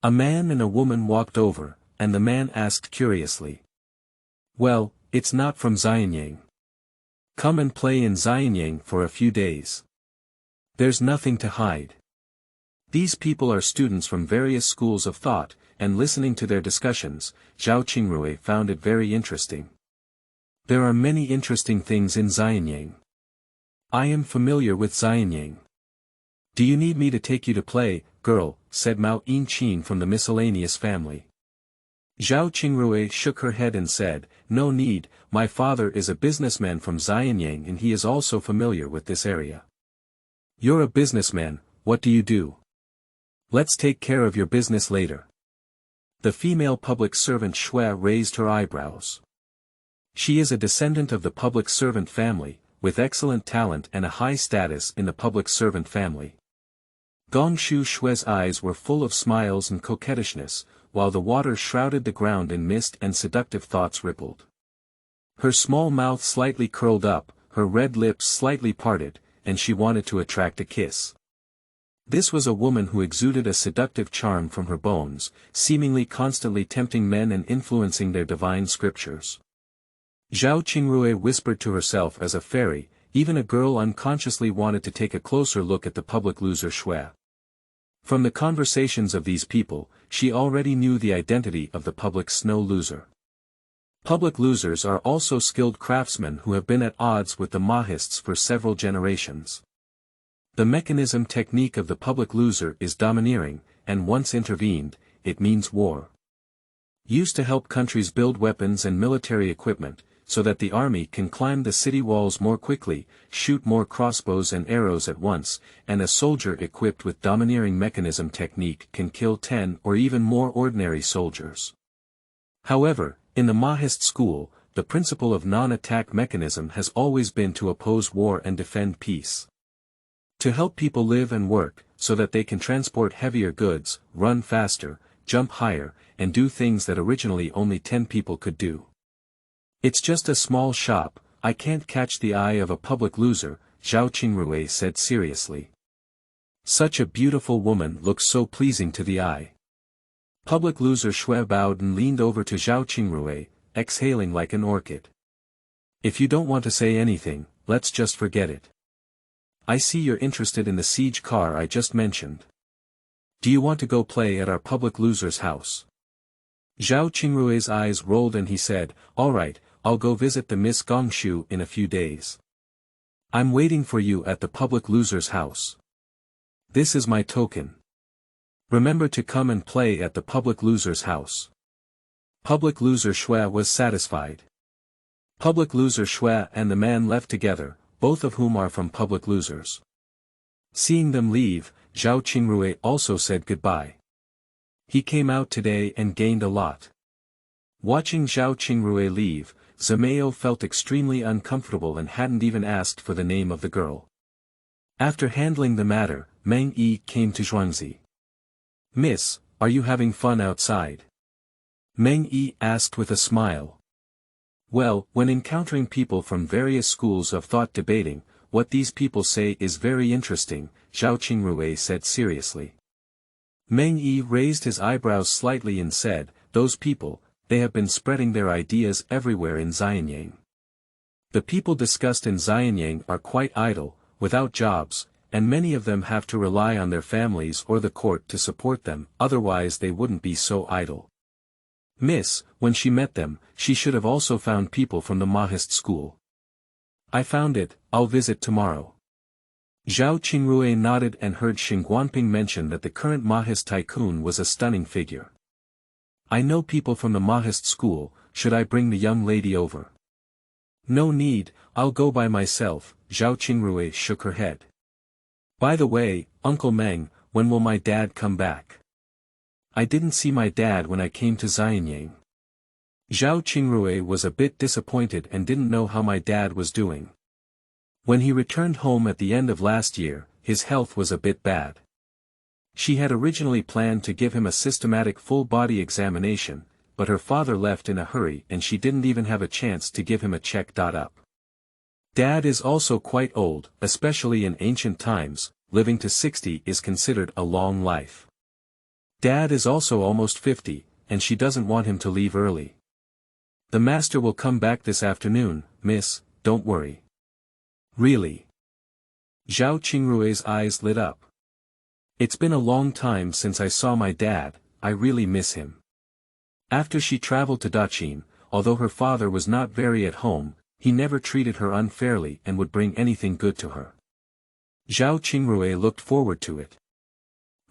A man and a woman walked over, and the man asked curiously. Well, it's not from Xianyang. Come and play in Xianyang for a few days. There's nothing to hide. These people are students from various schools of thought, and listening to their discussions, Zhao Qingrui found it very interesting. There are many interesting things in Xianyang. I am familiar with Xianyang. Do you need me to take you to play, girl, said Mao Yinchin from the miscellaneous family. Zhao Qingrui shook her head and said, no need, my father is a businessman from Xianyang and he is also familiar with this area. You're a businessman, what do you do? Let's take care of your business later. The female public servant Shui raised her eyebrows. She is a descendant of the public servant family, with excellent talent and a high status in the public servant family. Gongshu Shui's eyes were full of smiles and coquettishness, while the water shrouded the ground in mist and seductive thoughts rippled. Her small mouth slightly curled up, her red lips slightly parted, and she wanted to attract a kiss. This was a woman who exuded a seductive charm from her bones, seemingly constantly tempting men and influencing their divine scriptures. Zhao Qingrui whispered to herself as a fairy, even a girl unconsciously wanted to take a closer look at the public loser Shui. From the conversations of these people, she already knew the identity of the public snow loser. Public losers are also skilled craftsmen who have been at odds with the Mohists for several generations. The mechanism technique of the public loser is domineering, and once intervened, it means war. Used to help countries build weapons and military equipment, so that the army can climb the city walls more quickly, shoot more crossbows and arrows at once, and a soldier equipped with domineering mechanism technique can kill 10 or even more ordinary soldiers. However, in the Mohist school, the principle of non-attack mechanism has always been to oppose war and defend peace. To help people live and work, so that they can transport heavier goods, run faster, jump higher, and do things that originally only 10 people could do. It's just a small shop, I can't catch the eye of a public loser, Zhao Qingrui said seriously. Such a beautiful woman looks so pleasing to the eye. Public loser Shui bowed and leaned over to Zhao Qingrui, exhaling like an orchid. If you don't want to say anything, let's just forget it. I see you're interested in the siege car I just mentioned. Do you want to go play at our public loser's house? Zhao Qingrui's eyes rolled and he said, all right, I'll go visit the Miss Gongshu in a few days. I'm waiting for you at the public loser's house. This is my token. Remember to come and play at the public loser's house. Public loser Shui was satisfied. Public loser Shui and the man left together, both of whom are from public losers. Seeing them leave, Zhao Qingrui also said goodbye. He came out today and gained a lot. Watching Zhao Qingrui leave, Zhao felt extremely uncomfortable and hadn't even asked for the name of the girl. After handling the matter, Meng Yi came to Zhuangzi. Miss, are you having fun outside? Meng Yi asked with a smile. Well, when encountering people from various schools of thought debating, what these people say is very interesting, Zhao Qingrui said seriously. Meng Yi raised his eyebrows slightly and said, those people, they have been spreading their ideas everywhere in Xianyang. The people discussed in Xianyang are quite idle, without jobs, and many of them have to rely on their families or the court to support them, otherwise they wouldn't be so idle. Miss, when she met them, she should have also found people from the Mohist school. I found it, I'll visit tomorrow. Zhao Qingrui nodded and heard Xinguanping mention that the current Mohist tycoon was a stunning figure. I know people from the Mohist school, should I bring the young lady over? No need, I'll go by myself, Zhao Qingrui shook her head. By the way, Uncle Meng, when will my dad come back? I didn't see my dad when I came to Xianyang. Zhao Qingrui was a bit disappointed and didn't know how my dad was doing. When he returned home at the end of last year, his health was a bit bad. She had originally planned to give him a systematic full-body examination, but her father left in a hurry and she didn't even have a chance to give him a check-up. Dad is also quite old, especially in ancient times, living to 60 is considered a long life. Dad is also almost 50, and she doesn't want him to leave early. The master will come back this afternoon, miss, don't worry. Really? Zhao Qingrui's eyes lit up. It's been a long time since I saw my dad, I really miss him. After she traveled to Daqin, although her father was not very at home, he never treated her unfairly and would bring anything good to her. Zhao Qingrui looked forward to it.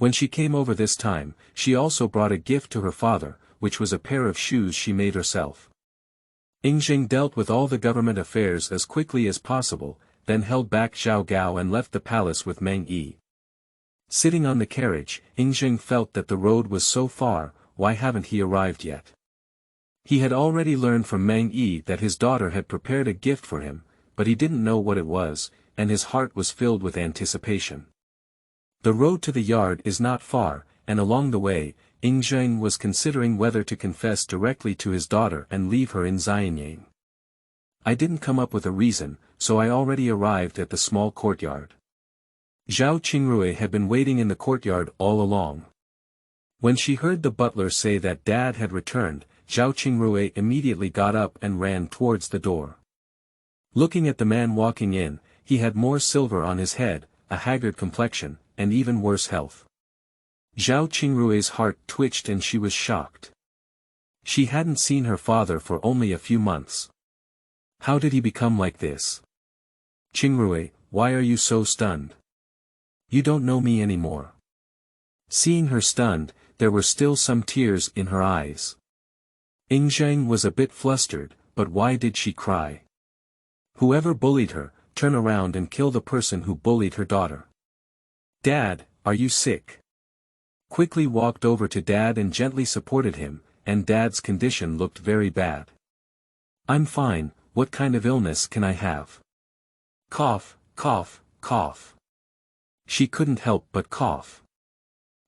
When she came over this time, she also brought a gift to her father, which was a pair of shoes she made herself. Yingzheng dealt with all the government affairs as quickly as possible, then held back Zhao Gao and left the palace with Meng Yi. Sitting on the carriage, Yingzheng felt that the road was so far, why haven't he arrived yet? He had already learned from Meng Yi that his daughter had prepared a gift for him, but he didn't know what it was, and his heart was filled with anticipation. The road to the yard is not far, and along the way, Yingzheng was considering whether to confess directly to his daughter and leave her in Xianyang. I didn't come up with a reason, so I already arrived at the small courtyard. Zhao Qingrui had been waiting in the courtyard all along. When she heard the butler say that Dad had returned, Zhao Qingrui immediately got up and ran towards the door. Looking at the man walking in, he had more silver on his head, a haggard complexion, and even worse health. Zhao Qingrui's heart twitched and she was shocked. She hadn't seen her father for only a few months. How did he become like this? Qingrui, why are you so stunned? You don't know me anymore. Seeing her stunned, there were still some tears in her eyes. Yingzheng was a bit flustered, but why did she cry? Whoever bullied her, turn around and kill the person who bullied her daughter. Dad, are you sick? Quickly walked over to Dad and gently supported him, and Dad's condition looked very bad. I'm fine, what kind of illness can I have? Cough, cough, cough. She couldn't help but cough.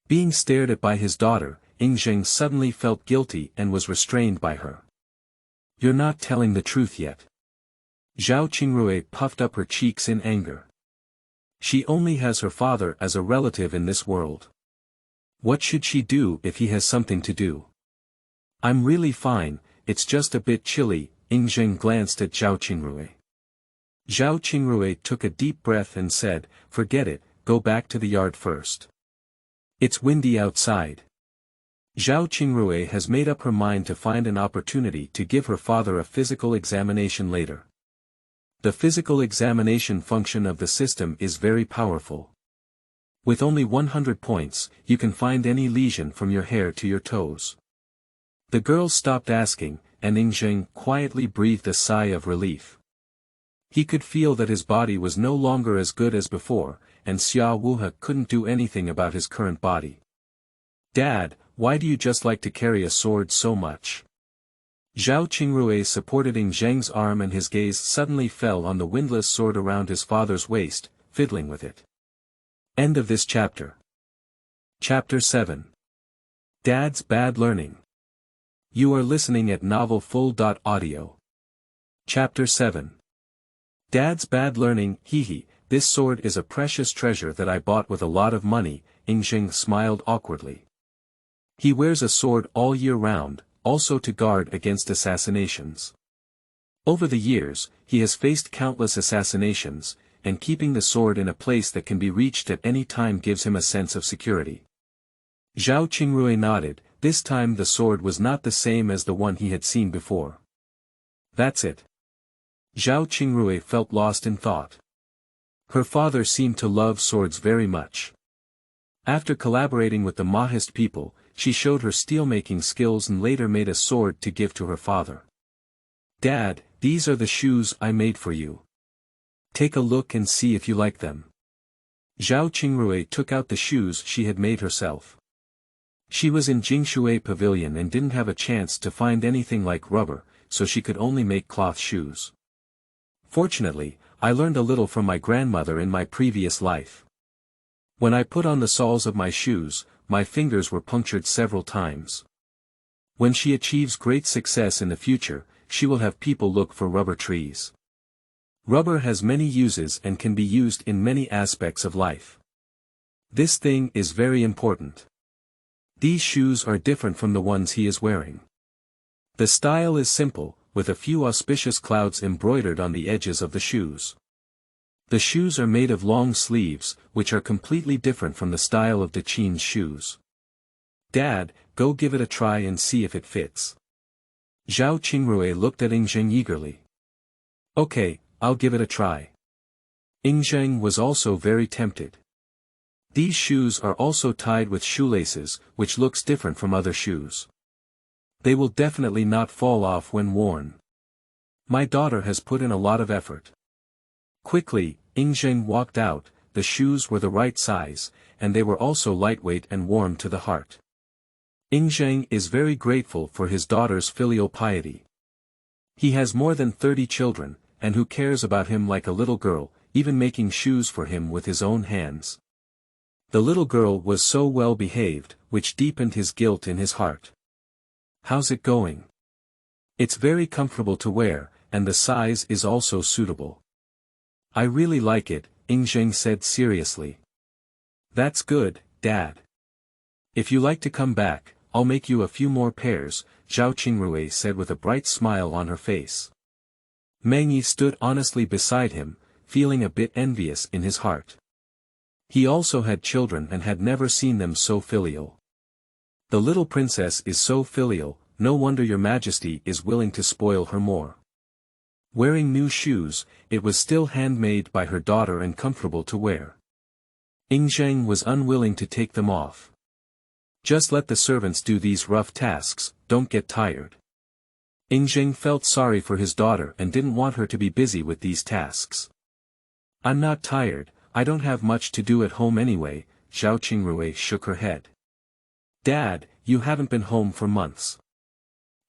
Being stared at by his daughter, Yingzheng suddenly felt guilty and was restrained by her. You're not telling the truth yet. Zhao Qingrui puffed up her cheeks in anger. She only has her father as a relative in this world. What should she do if he has something to do? I'm really fine, it's just a bit chilly. Yingzheng glanced at Zhao Qingrui. Zhao Qingrui took a deep breath and said, forget it, go back to the yard first. It's windy outside. Zhao Qingrui has made up her mind to find an opportunity to give her father a physical examination later. The physical examination function of the system is very powerful. With only 100 points, you can find any lesion from your hair to your toes. The girl stopped asking, and Yingzheng quietly breathed a sigh of relief. He could feel that his body was no longer as good as before, and Xia Wuhe couldn't do anything about his current body. Dad, why do you just like to carry a sword so much? Zhao Qingrui supported Yingzheng's arm and his gaze suddenly fell on the windlass sword around his father's waist, fiddling with it. End of this chapter. Chapter 7. Dad's Bad Learning. You are listening at novelfull.audio. Chapter 7. Dad's Bad Learning. Hehe, this sword is a precious treasure that I bought with a lot of money. Yingzheng smiled awkwardly. He wears a sword all year round, also to guard against assassinations. Over the years, he has faced countless assassinations, and keeping the sword in a place that can be reached at any time gives him a sense of security. Zhao Qingrui nodded. This time the sword was not the same as the one he had seen before. That's it. Zhao Qingrui felt lost in thought. Her father seemed to love swords very much. After collaborating with the Mohist people, she showed her steelmaking skills and later made a sword to give to her father. Dad, these are the shoes I made for you. Take a look and see if you like them. Zhao Qingrui took out the shoes she had made herself. She was in Jingshui Pavilion and didn't have a chance to find anything like rubber, so she could only make cloth shoes. Fortunately, I learned a little from my grandmother in my previous life. When I put on the soles of my shoes, my fingers were punctured several times. When she achieves great success in the future, she will have people look for rubber trees. Rubber has many uses and can be used in many aspects of life. This thing is very important. These shoes are different from the ones he is wearing. The style is simple, with a few auspicious clouds embroidered on the edges of the shoes. The shoes are made of long sleeves, which are completely different from the style of Daqin's shoes. Dad, go give it a try and see if it fits. Zhao Qingrui looked at Yingzheng eagerly. Okay, I'll give it a try. Yingzheng was also very tempted. These shoes are also tied with shoelaces, which looks different from other shoes. They will definitely not fall off when worn. My daughter has put in a lot of effort. Quickly, Yingzheng walked out. The shoes were the right size, and they were also lightweight and warm to the heart. Yingzheng is very grateful for his daughter's filial piety. He has more than 30 children, and who cares about him like a little girl, even making shoes for him with his own hands. The little girl was so well behaved, which deepened his guilt in his heart. How's it going? It's very comfortable to wear, and the size is also suitable. I really like it, Yingzheng said seriously. That's good, Dad. If you like to come back, I'll make you a few more pairs, Zhao Qingrui said with a bright smile on her face. Meng Yi stood honestly beside him, feeling a bit envious in his heart. He also had children and had never seen them so filial. The little princess is so filial, no wonder your majesty is willing to spoil her more. Wearing new shoes, it was still handmade by her daughter and comfortable to wear. Yingzheng was unwilling to take them off. Just let the servants do these rough tasks, don't get tired. Yingzheng felt sorry for his daughter and didn't want her to be busy with these tasks. I'm not tired, I don't have much to do at home anyway, Zhao Qingrui shook her head. Dad, you haven't been home for months.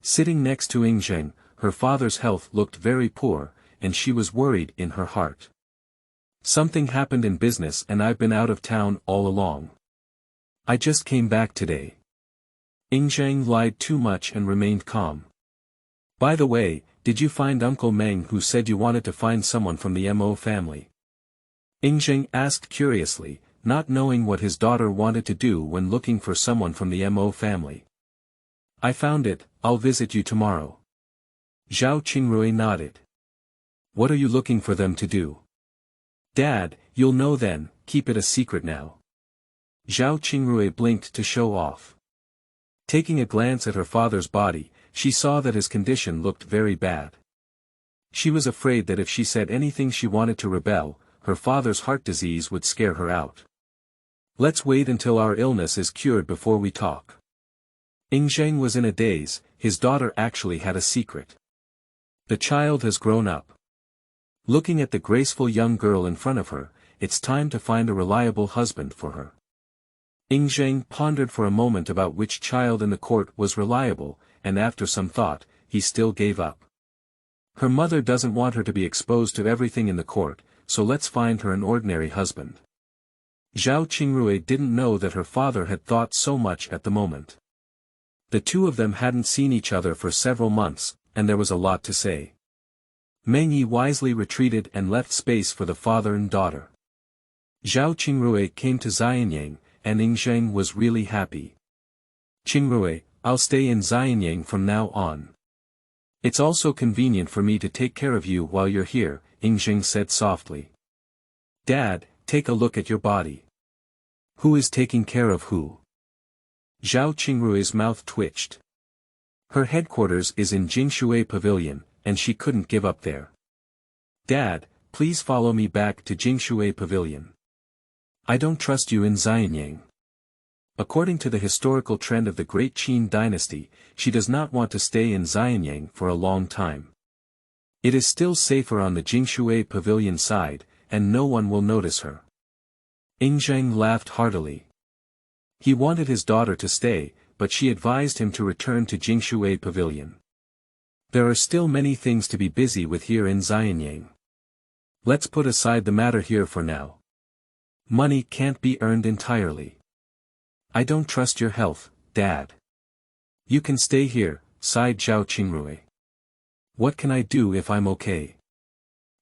Sitting next to Yingzheng, her father's health looked very poor, and she was worried in her heart. Something happened in business and I've been out of town all along. I just came back today. Yingzheng lied too much and remained calm. By the way, did you find Uncle Meng who said you wanted to find someone from the Mo family? Yingzheng asked curiously, not knowing what his daughter wanted to do when looking for someone from the Mo family. I found it, I'll visit you tomorrow. Zhao Qingrui nodded. What are you looking for them to do? Dad, you'll know then, keep it a secret now. Zhao Qingrui blinked to show off. Taking a glance at her father's body, she saw that his condition looked very bad. She was afraid that if she said anything she wanted to rebel, her father's heart disease would scare her out. Let's wait until our illness is cured before we talk. Yingzheng was in a daze, his daughter actually had a secret. The child has grown up. Looking at the graceful young girl in front of her, it's time to find a reliable husband for her. Yingzheng pondered for a moment about which child in the court was reliable, and after some thought, he still gave up. Her mother doesn't want her to be exposed to everything in the court, so let's find her an ordinary husband. Zhao Qingrui didn't know that her father had thought so much at the moment. The two of them hadn't seen each other for several months, and there was a lot to say. Meng Yi wisely retreated and left space for the father and daughter. Zhao Qingrui came to Xianyang, and Yingzheng was really happy. Qingrui, I'll stay in Xianyang from now on. It's also convenient for me to take care of you while you're here, Yingzheng said softly. Dad, take a look at your body. Who is taking care of who? Zhao Qingrui's mouth twitched. Her headquarters is in Jingshui Pavilion, and she couldn't give up there. Dad, please follow me back to Jingshui Pavilion. I don't trust you in Xianyang. According to the historical trend of the Great Qin Dynasty, she does not want to stay in Xianyang for a long time. It is still safer on the Jingshui Pavilion side, and no one will notice her. Yingzheng laughed heartily. He wanted his daughter to stay, but she advised him to return to Jingshui Pavilion. There are still many things to be busy with here in Xianyang. Let's put aside the matter here for now. Money can't be earned entirely. I don't trust your health, Dad. You can stay here, sighed Zhao Qingrui. What can I do if I'm okay?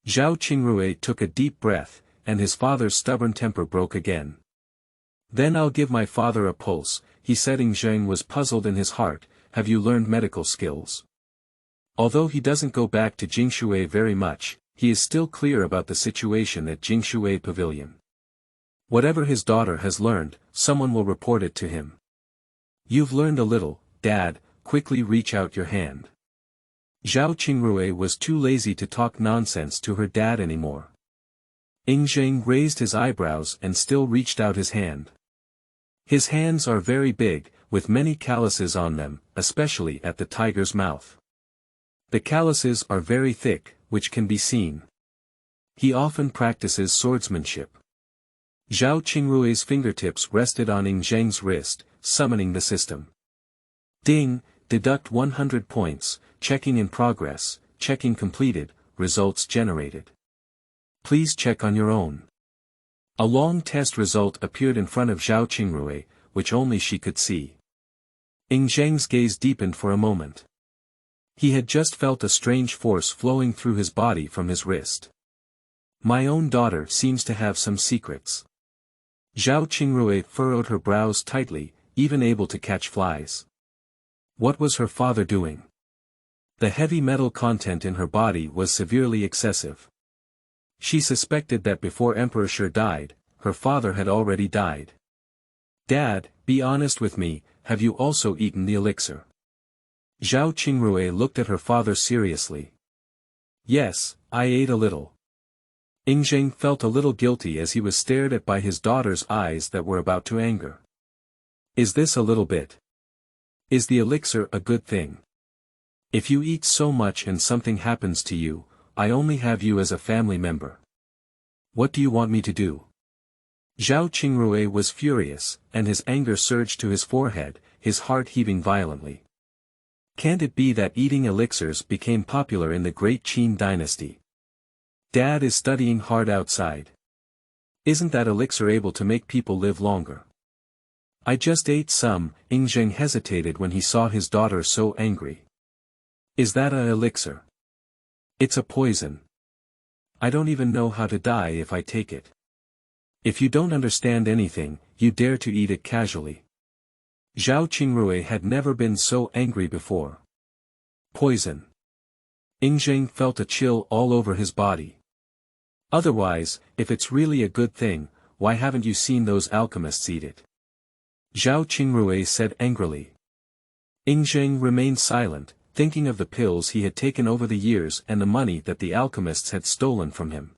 Zhao Qingrui took a deep breath, and his father's stubborn temper broke again. Then I'll give my father a pulse, he said. Yingzheng was puzzled in his heart. Have you learned medical skills? Although he doesn't go back to Jingshui very much, he is still clear about the situation at Jingshui Pavilion. Whatever his daughter has learned, someone will report it to him. You've learned a little, Dad, quickly reach out your hand. Zhao Qingrui was too lazy to talk nonsense to her dad anymore. Yingzheng raised his eyebrows and still reached out his hand. His hands are very big, with many calluses on them, especially at the tiger's mouth. The calluses are very thick, which can be seen. He often practices swordsmanship. Zhao Qingrui's fingertips rested on Yingzheng's wrist, summoning the system. Ding, deduct 100 points, checking in progress, checking completed, results generated. Please check on your own. A long test result appeared in front of Zhao Qingrui, which only she could see. Yingzheng's gaze deepened for a moment. He had just felt a strange force flowing through his body from his wrist. My own daughter seems to have some secrets. Zhao Qingrui furrowed her brows tightly, even able to catch flies. What was her father doing? The heavy metal content in her body was severely excessive. She suspected that before Emperor Shi died, her father had already died. Dad, be honest with me, have you also eaten the elixir? Zhao Qingrui looked at her father seriously. Yes, I ate a little. Yingzheng felt a little guilty as he was stared at by his daughter's eyes that were about to anger. Is this a little bit? Is the elixir a good thing? If you eat so much and something happens to you, I only have you as a family member. What do you want me to do? Zhao Qingrui was furious, and his anger surged to his forehead, his heart heaving violently. Can't it be that eating elixirs became popular in the Great Qin Dynasty? Dad is studying hard outside. Isn't that elixir able to make people live longer? I just ate some. Yingzheng hesitated when he saw his daughter so angry. Is that a elixir? It's a poison. I don't even know how to die if I take it. If you don't understand anything, you dare to eat it casually. Zhao Qingrui had never been so angry before. Poison. Yingzheng felt a chill all over his body. Otherwise, if it's really a good thing, why haven't you seen those alchemists eat it? Zhao Qingrui said angrily. Yingzheng remained silent, thinking of the pills he had taken over the years and the money that the alchemists had stolen from him.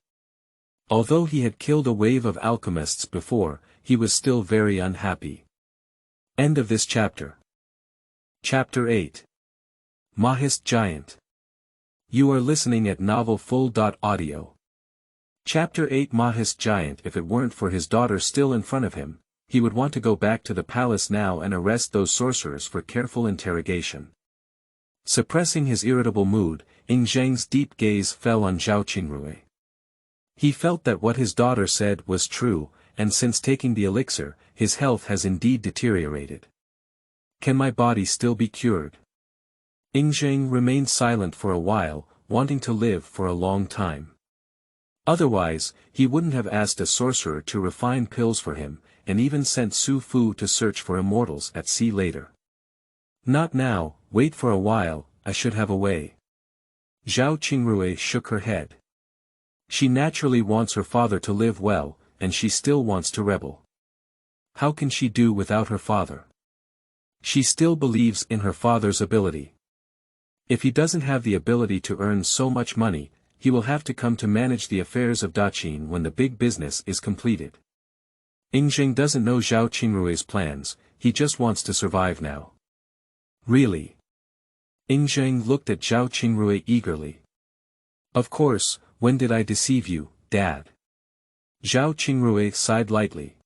Although he had killed a wave of alchemists before, he was still very unhappy. End of this chapter. Chapter 8. Mohist Giant. You are listening at novelfull.audio. Chapter 8. Mohist Giant. If it weren't for his daughter still in front of him, he would want to go back to the palace now and arrest those sorcerers for careful interrogation. Suppressing his irritable mood, Yingzheng's deep gaze fell on Zhao Qingrui. He felt that what his daughter said was true, and since taking the elixir, his health has indeed deteriorated. Can my body still be cured? Yingzheng remained silent for a while, wanting to live for a long time. Otherwise, he wouldn't have asked a sorcerer to refine pills for him, and even sent Su Fu to search for immortals at sea later. Not now, wait for a while, I should have a way. Zhao Qingrui shook her head. She naturally wants her father to live well, and she still wants to rebel. How can she do without her father? She still believes in her father's ability. If he doesn't have the ability to earn so much money, he will have to come to manage the affairs of Daqin when the big business is completed. Yingzheng doesn't know Zhao Qingrui's plans, he just wants to survive now. Really? Yingzheng looked at Zhao Qingrui eagerly. Of course, when did I deceive you, Dad? Zhao Qingrui sighed lightly.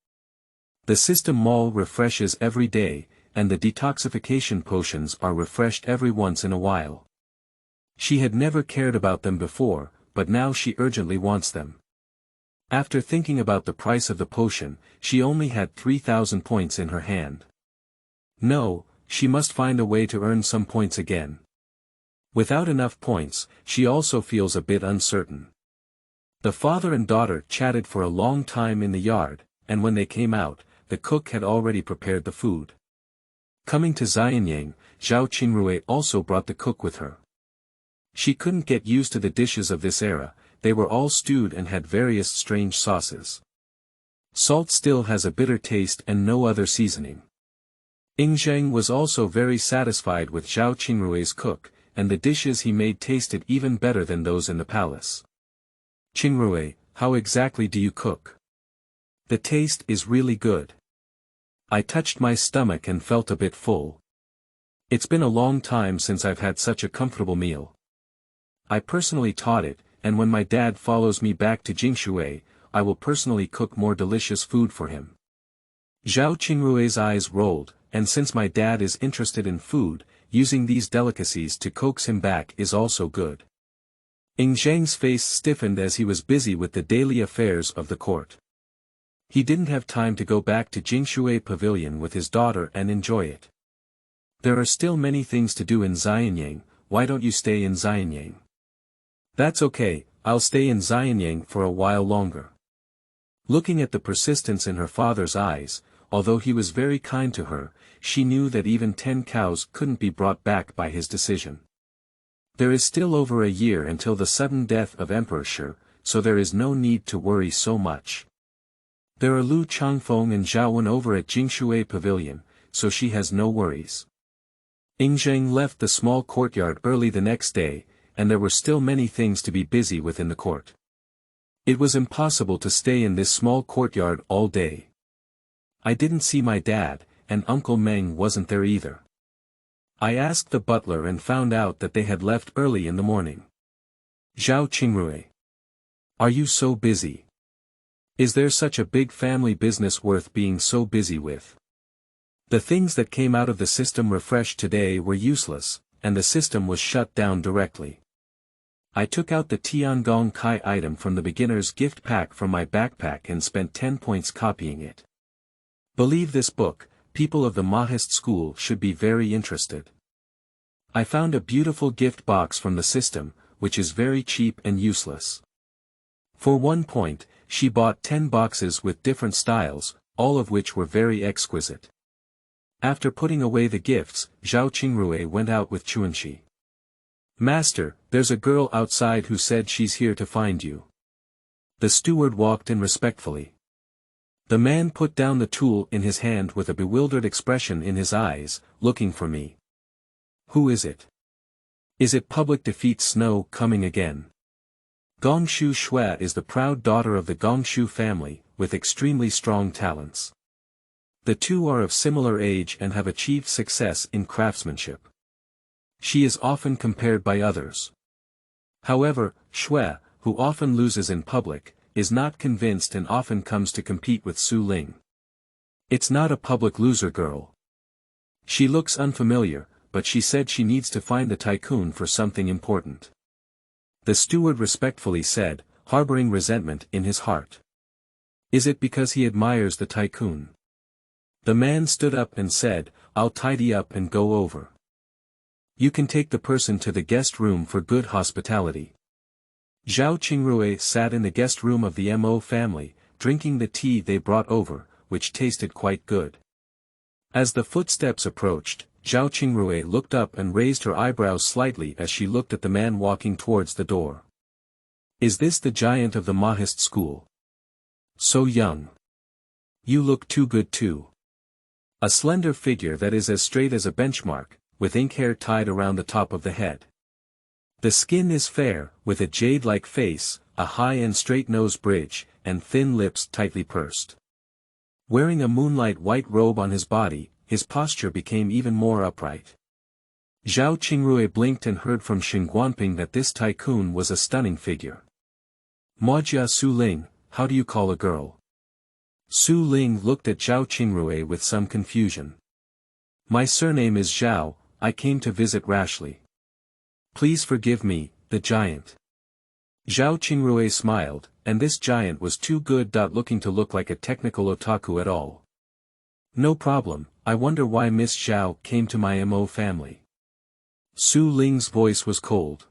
The system mall refreshes every day, and the detoxification potions are refreshed every once in a while. She had never cared about them before, but now she urgently wants them. After thinking about the price of the potion, she only had 3,000 points in her hand. No, she must find a way to earn some points again. Without enough points, she also feels a bit uncertain. The father and daughter chatted for a long time in the yard, and when they came out, the cook had already prepared the food. Coming to Xianyang, Zhao Qingrui also brought the cook with her. She couldn't get used to the dishes of this era, they were all stewed and had various strange sauces. Salt still has a bitter taste and no other seasoning. Yingzheng was also very satisfied with Zhao Qingrui's cook, and the dishes he made tasted even better than those in the palace. Qingrui, how exactly do you cook? The taste is really good. I touched my stomach and felt a bit full. It's been a long time since I've had such a comfortable meal. I personally taught it, and when my dad follows me back to Jingshui, I will personally cook more delicious food for him. Zhao Qingrui's eyes rolled, and since my dad is interested in food, using these delicacies to coax him back is also good. Yingzheng's face stiffened as he was busy with the daily affairs of the court. He didn't have time to go back to Jingshui Pavilion with his daughter and enjoy it. There are still many things to do in Xianyang, why don't you stay in Xianyang? That's okay, I'll stay in Xianyang for a while longer. Looking at the persistence in her father's eyes, although he was very kind to her, she knew that even 10 cows couldn't be brought back by his decision. There is still over a year until the sudden death of Emperor Shi, so there is no need to worry so much. There are Lu Changfeng and Zhao Wen over at Jingshui Pavilion, so she has no worries. Yingzheng left the small courtyard early the next day, and there were still many things to be busy with in the court. It was impossible to stay in this small courtyard all day. I didn't see my dad, and Uncle Meng wasn't there either. I asked the butler and found out that they had left early in the morning. Zhao Qingrui. Are you so busy? Is there such a big family business worth being so busy with? The things that came out of the system refreshed today were useless, and the system was shut down directly. I took out the Tiangong Kai item from the beginner's gift pack from my backpack and spent 10 points copying it. Believe this book, people of the Mohist school should be very interested. I found a beautiful gift box from the system, which is very cheap and useless. For 1 point, she bought 10 boxes with different styles, all of which were very exquisite. After putting away the gifts, Zhao Qingrui went out with Chuanxi. Master, there's a girl outside who said she's here to find you. The steward walked in respectfully. The man put down the tool in his hand with a bewildered expression in his eyes, looking for me. Who is it? Is it public defeat Snow coming again? Gongshu Shui is the proud daughter of the Gongshu family, with extremely strong talents. The two are of similar age and have achieved success in craftsmanship. She is often compared by others. However, Shui, who often loses in public, is not convinced and often comes to compete with Su Ling. It's not a public loser girl. She looks unfamiliar, but she said she needs to find the tycoon for something important. The steward respectfully said, harboring resentment in his heart. Is it because he admires the tycoon? The man stood up and said, I'll tidy up and go over. You can take the person to the guest room for good hospitality. Zhao Qingrui sat in the guest room of the Mo family, drinking the tea they brought over, which tasted quite good. As the footsteps approached, Zhao Qingrui looked up and raised her eyebrows slightly as she looked at the man walking towards the door. Is this the giant of the Mohist school? So young. You look too good too. A slender figure that is as straight as a benchmark, with ink hair tied around the top of the head. The skin is fair, with a jade-like face, a high and straight nose bridge, and thin lips tightly pursed. Wearing a moonlight white robe on his body, his posture became even more upright. Zhao Qingrui blinked and heard from Xinguanping that this tycoon was a stunning figure. Maojia Su Ling, how do you call a girl? Su Ling looked at Zhao Qingrui with some confusion. My surname is Zhao, I came to visit rashly. Please forgive me, the giant. Zhao Qingrui smiled, and this giant was too good. Looking to look like a technical otaku at all. No problem, I wonder why Miss Zhao came to my Mo family. Su Ling's voice was cold.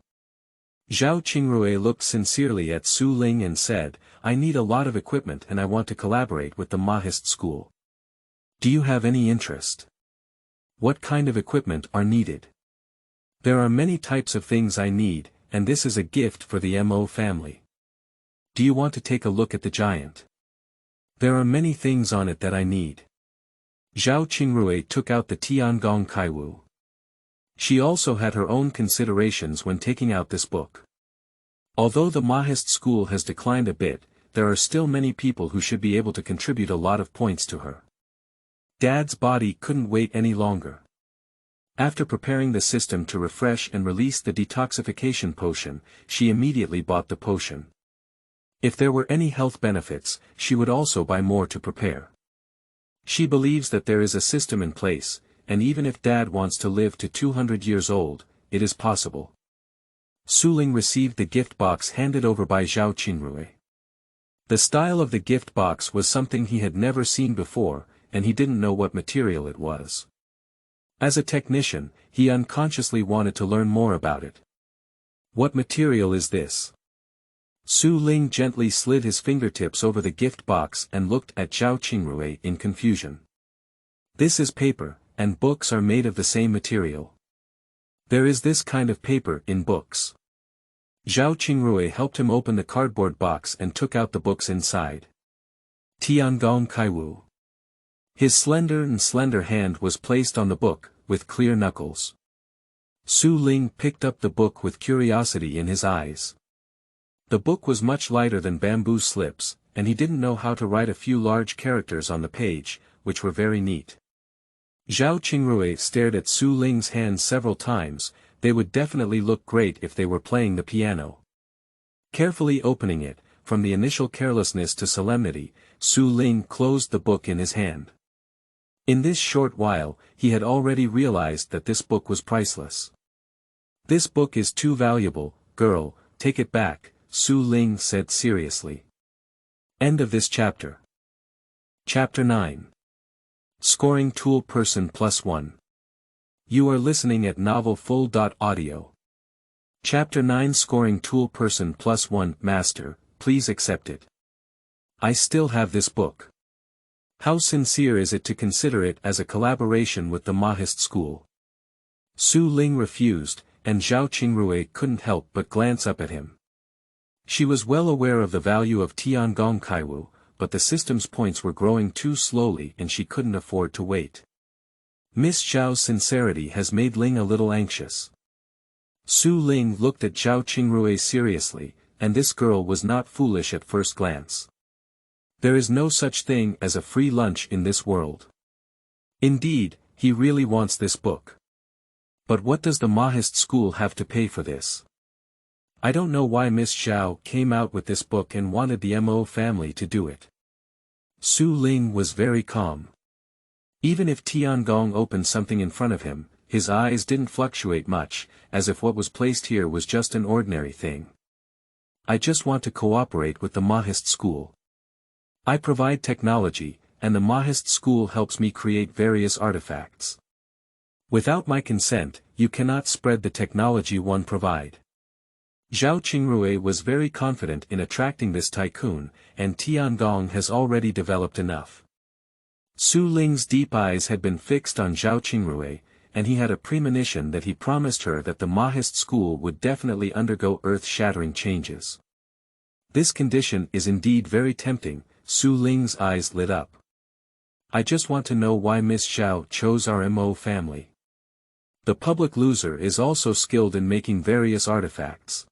Zhao Qingrui looked sincerely at Su Ling and said, I need a lot of equipment and I want to collaborate with the Mohist school. Do you have any interest? What kind of equipment are needed? There are many types of things I need, and this is a gift for the Mo family. Do you want to take a look at the giant? There are many things on it that I need. Zhao Qingrui took out the Tiangong Kaiwu. She also had her own considerations when taking out this book. Although the Mohist school has declined a bit, there are still many people who should be able to contribute a lot of points to her. Dad's body couldn't wait any longer. After preparing the system to refresh and release the detoxification potion, she immediately bought the potion. If there were any health benefits, she would also buy more to prepare. She believes that there is a system in place, and even if Dad wants to live to 200 years old, it is possible. Su Ling received the gift box handed over by Zhao Qingrui. The style of the gift box was something he had never seen before, and he didn't know what material it was. As a technician, he unconsciously wanted to learn more about it. What material is this? Su Ling gently slid his fingertips over the gift box and looked at Zhao Qingrui in confusion. This is paper, and books are made of the same material. There is this kind of paper in books. Zhao Qingrui helped him open the cardboard box and took out the books inside. Tiangong Kaiwu. His slender hand was placed on the book, with clear knuckles. Su Ling picked up the book with curiosity in his eyes. The book was much lighter than bamboo slips, and he didn't know how to write a few large characters on the page, which were very neat. Zhao Qingrui stared at Su Ling's hands several times. They would definitely look great if they were playing the piano. Carefully opening it, from the initial carelessness to solemnity, Su Ling closed the book in his hand. In this short while, he had already realized that this book was priceless. This book is too valuable, girl, take it back, Su Ling said seriously. End of this chapter. Chapter 9. Scoring Tool Person +1. You are listening at novelfull.audio. Chapter 9 Scoring Tool Person +1 Master, please accept it. I still have this book. How sincere is it to consider it as a collaboration with the Mohist school? Su Ling refused, and Zhao Qingrui couldn't help but glance up at him. She was well aware of the value of Tiangong Kaiwu, but the system's points were growing too slowly and she couldn't afford to wait. Miss Zhao's sincerity has made Ling a little anxious. Su Ling looked at Zhao Qingrui seriously, and this girl was not foolish at first glance. There is no such thing as a free lunch in this world. Indeed, he really wants this book. But what does the Mohist school have to pay for this? I don't know why Miss Zhao came out with this book and wanted the Mo family to do it. Su Ling was very calm. Even if Tiangong opened something in front of him, his eyes didn't fluctuate much, as if what was placed here was just an ordinary thing. I just want to cooperate with the Mohist school. I provide technology, and the Mohist school helps me create various artifacts. Without my consent, you cannot spread the technology one provide. Zhao Qingrui was very confident in attracting this tycoon, and Tiangong has already developed enough. Su Ling's deep eyes had been fixed on Zhao Qingrui, and he had a premonition that he promised her that the Mohist school would definitely undergo earth-shattering changes. This condition is indeed very tempting. Su Ling's eyes lit up. I just want to know why Miss Zhao chose our Mo family. The public loser is also skilled in making various artifacts.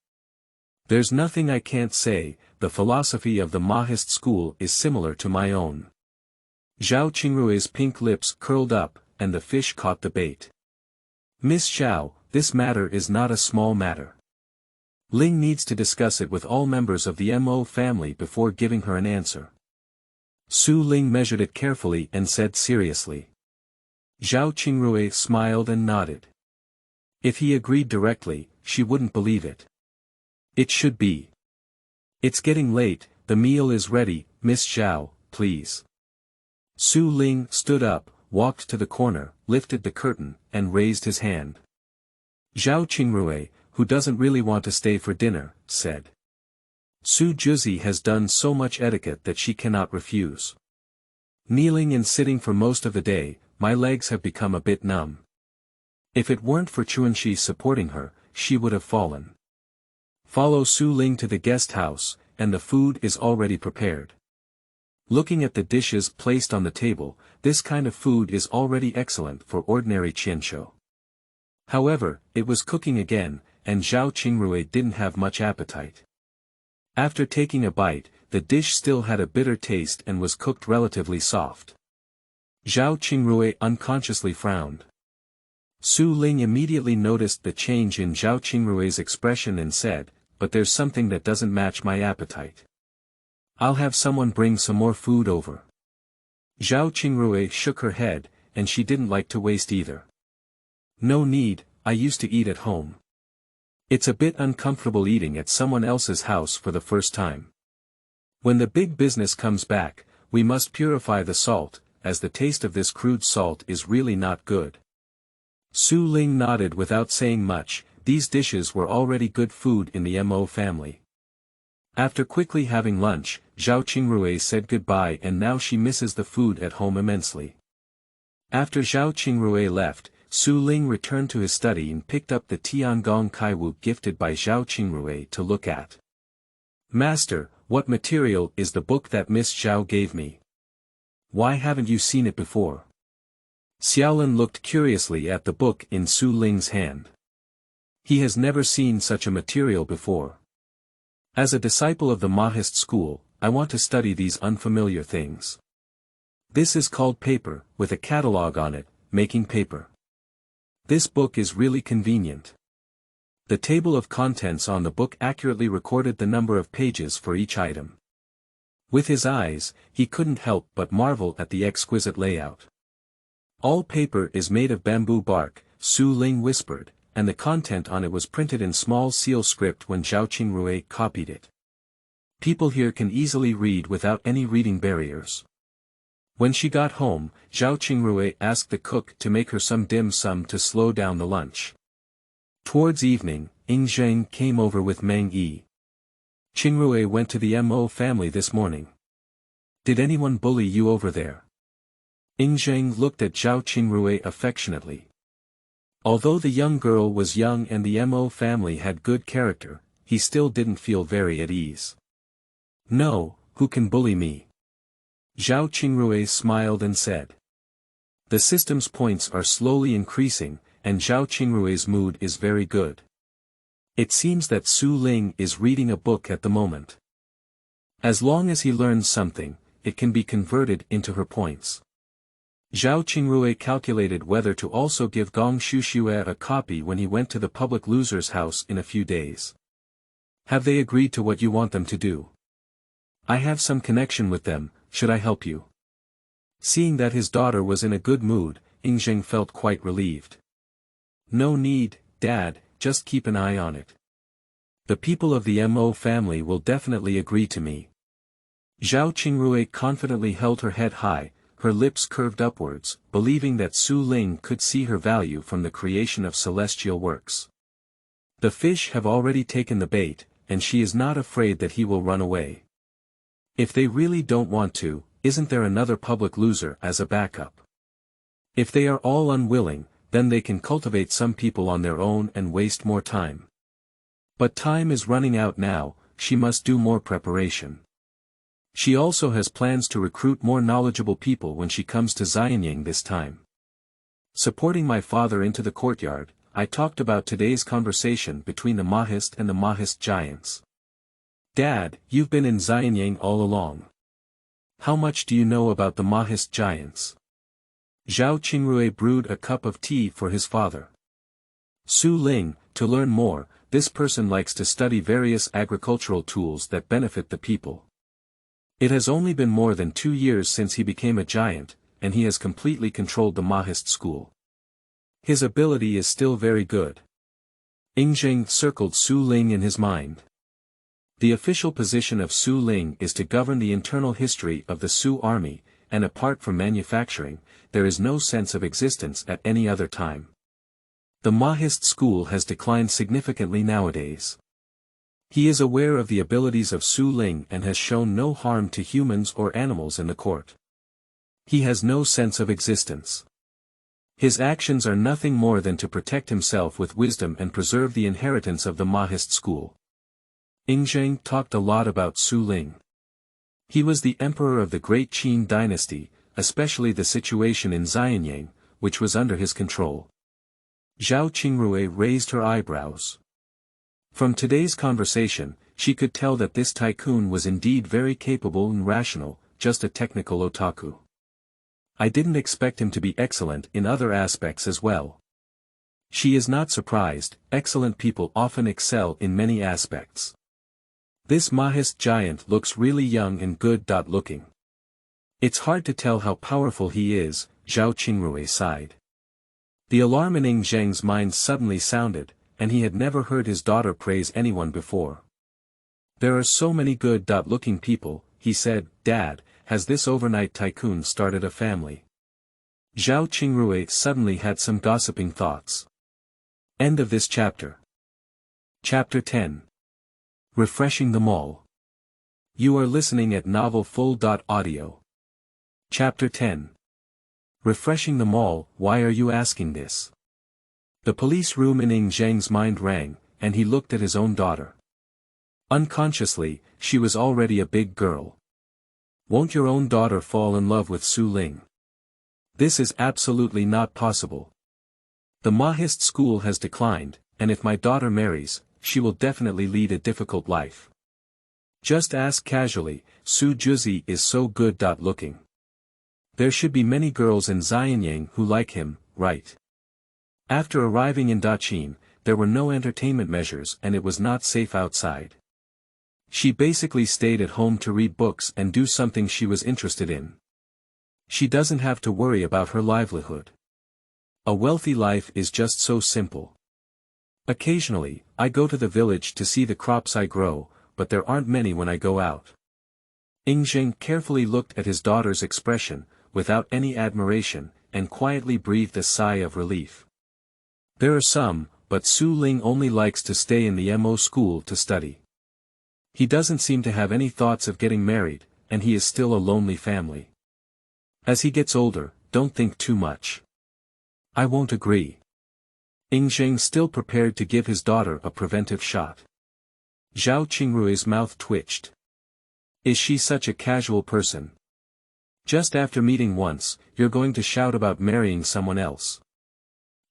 There's nothing I can't say, the philosophy of the Mohist school is similar to my own. Zhao Qingrui's pink lips curled up, and the fish caught the bait. Miss Zhao, this matter is not a small matter. Ling needs to discuss it with all members of the Mo family before giving her an answer. Su Ling measured it carefully and said seriously. Zhao Qingrui smiled and nodded. If he agreed directly, she wouldn't believe it. It should be. It's getting late, the meal is ready, Miss Zhao, please. Su Ling stood up, walked to the corner, lifted the curtain, and raised his hand. Zhao Qingrui, who doesn't really want to stay for dinner, said. Su Juzi has done so much etiquette that she cannot refuse. Kneeling and sitting for most of the day, my legs have become a bit numb. If it weren't for Chuanxi supporting her, she would have fallen. Follow Su Ling to the guest house, and the food is already prepared. Looking at the dishes placed on the table, this kind of food is already excellent for ordinary qianshou. However, it was cooking again, and Zhao Qingrui didn't have much appetite. After taking a bite, the dish still had a bitter taste and was cooked relatively soft. Zhao Qingrui unconsciously frowned. Su Ling immediately noticed the change in Zhao Qingrui's expression and said, but there's something that doesn't match my appetite. I'll have someone bring some more food over. Zhao Qingrui shook her head, and she didn't like to waste either. No need, I used to eat at home. It's a bit uncomfortable eating at someone else's house for the first time. When the big business comes back, we must purify the salt, as the taste of this crude salt is really not good. Su Ling nodded without saying much. These dishes were already good food in the Mo family. After quickly having lunch, Zhao Qingrui said goodbye and now she misses the food at home immensely. After Zhao Qingrui left, Su Ling returned to his study and picked up the Tiangong Kaiwu gifted by Zhao Qingrui to look at. "Master, what material is the book that Miss Zhao gave me? Why haven't you seen it before?" Xiaolin looked curiously at the book in Su Ling's hand. He has never seen such a material before. "As a disciple of the Mohist school, I want to study these unfamiliar things. This is called paper, with a catalogue on it, making paper. This book is really convenient." The table of contents on the book accurately recorded the number of pages for each item. With his eyes, he couldn't help but marvel at the exquisite layout. "All paper is made of bamboo bark," Su Ling whispered, and the content on it was printed in small seal script when Zhao Qingrui copied it. "People here can easily read without any reading barriers." When she got home, Zhao Qingrui asked the cook to make her some dim sum to slow down the lunch. Towards evening, Zhang came over with Meng Yi. "Qingrui went to the Mo family this morning. Did anyone bully you over there?" Zhang looked at Zhao Qingrui affectionately. Although the young girl was young and the Mo family had good character, he still didn't feel very at ease. "No, who can bully me?" Zhao Qingrui smiled and said. The system's points are slowly increasing, and Zhao Qingrui's mood is very good. It seems that Su Ling is reading a book at the moment. As long as he learns something, it can be converted into her points. Zhao Qingrui calculated whether to also give Gong Shushue a copy when he went to the public loser's house in a few days. "Have they agreed to what you want them to do?" "I have some connection with them, should I help you?" Seeing that his daughter was in a good mood, Zhang felt quite relieved. "No need, Dad, just keep an eye on it. The people of the Mo family will definitely agree to me." Zhao Qingrui confidently held her head high, her lips curved upwards, believing that Su Ling could see her value from the creation of celestial works. The fish have already taken the bait, and she is not afraid that he will run away. If they really don't want to, isn't there another public loser as a backup? If they are all unwilling, then they can cultivate some people on their own and waste more time. But time is running out now, she must do more preparation. She also has plans to recruit more knowledgeable people when she comes to Xianyang this time. Supporting my father into the courtyard, I talked about today's conversation between the Mohist and the Mohist giants. "Dad, you've been in Xianyang all along. How much do you know about the Mohist giants?" Zhao Qingrui brewed a cup of tea for his father. "Su Ling, to learn more, this person likes to study various agricultural tools that benefit the people. It has only been more than 2 years since he became a giant, and he has completely controlled the Mohist school. His ability is still very good." Zhang circled Su Ling in his mind. The official position of Su Ling is to govern the internal history of the Su army, and apart from manufacturing, there is no sense of existence at any other time. The Mohist school has declined significantly nowadays. He is aware of the abilities of Su Ling and has shown no harm to humans or animals in the court. He has no sense of existence. His actions are nothing more than to protect himself with wisdom and preserve the inheritance of the Mohist school. Zhang talked a lot about Su Ling. He was the emperor of the Great Qin Dynasty, especially the situation in Xianyang, which was under his control. Zhao Qingrui raised her eyebrows. From today's conversation, she could tell that this tycoon was indeed very capable and rational, just a technical otaku. I didn't expect him to be excellent in other aspects as well. She is not surprised, excellent people often excel in many aspects. This Mohist giant looks really young and good-looking. It's hard to tell how powerful he is, Zhao Qingrui sighed. The alarm in Zhang's mind suddenly sounded, and he had never heard his daughter praise anyone before. "There are so many good-looking people," he said. "Dad, has this overnight tycoon started a family?" Zhao Qingrui suddenly had some gossiping thoughts. End of this chapter. Chapter 10. Refreshing the mall. You are listening at Novel Full.audio. Chapter 10. Refreshing the mall, why are you asking this? The police room in Zhang's mind rang, and he looked at his own daughter. Unconsciously, she was already a big girl. Won't your own daughter fall in love with Su Ling? This is absolutely not possible. The Mohist school has declined, and if my daughter marries, she will definitely lead a difficult life. Just ask casually, Su Juzi is so good. Looking. There should be many girls in Xianyang who like him, right? After arriving in Daqin, there were no entertainment measures and it was not safe outside. She basically stayed at home to read books and do something she was interested in. She doesn't have to worry about her livelihood. A wealthy life is just so simple. Occasionally, I go to the village to see the crops I grow, but there aren't many when I go out. Zhang carefully looked at his daughter's expression, without any admiration, and quietly breathed a sigh of relief. There are some, but Su Ling only likes to stay in the Mo school to study. He doesn't seem to have any thoughts of getting married, and he is still a lonely family. As he gets older, don't think too much. I won't agree. Zhang still prepared to give his daughter a preventive shot. Zhao Qingrui's mouth twitched. Is she such a casual person? Just after meeting once, you're going to shout about marrying someone else.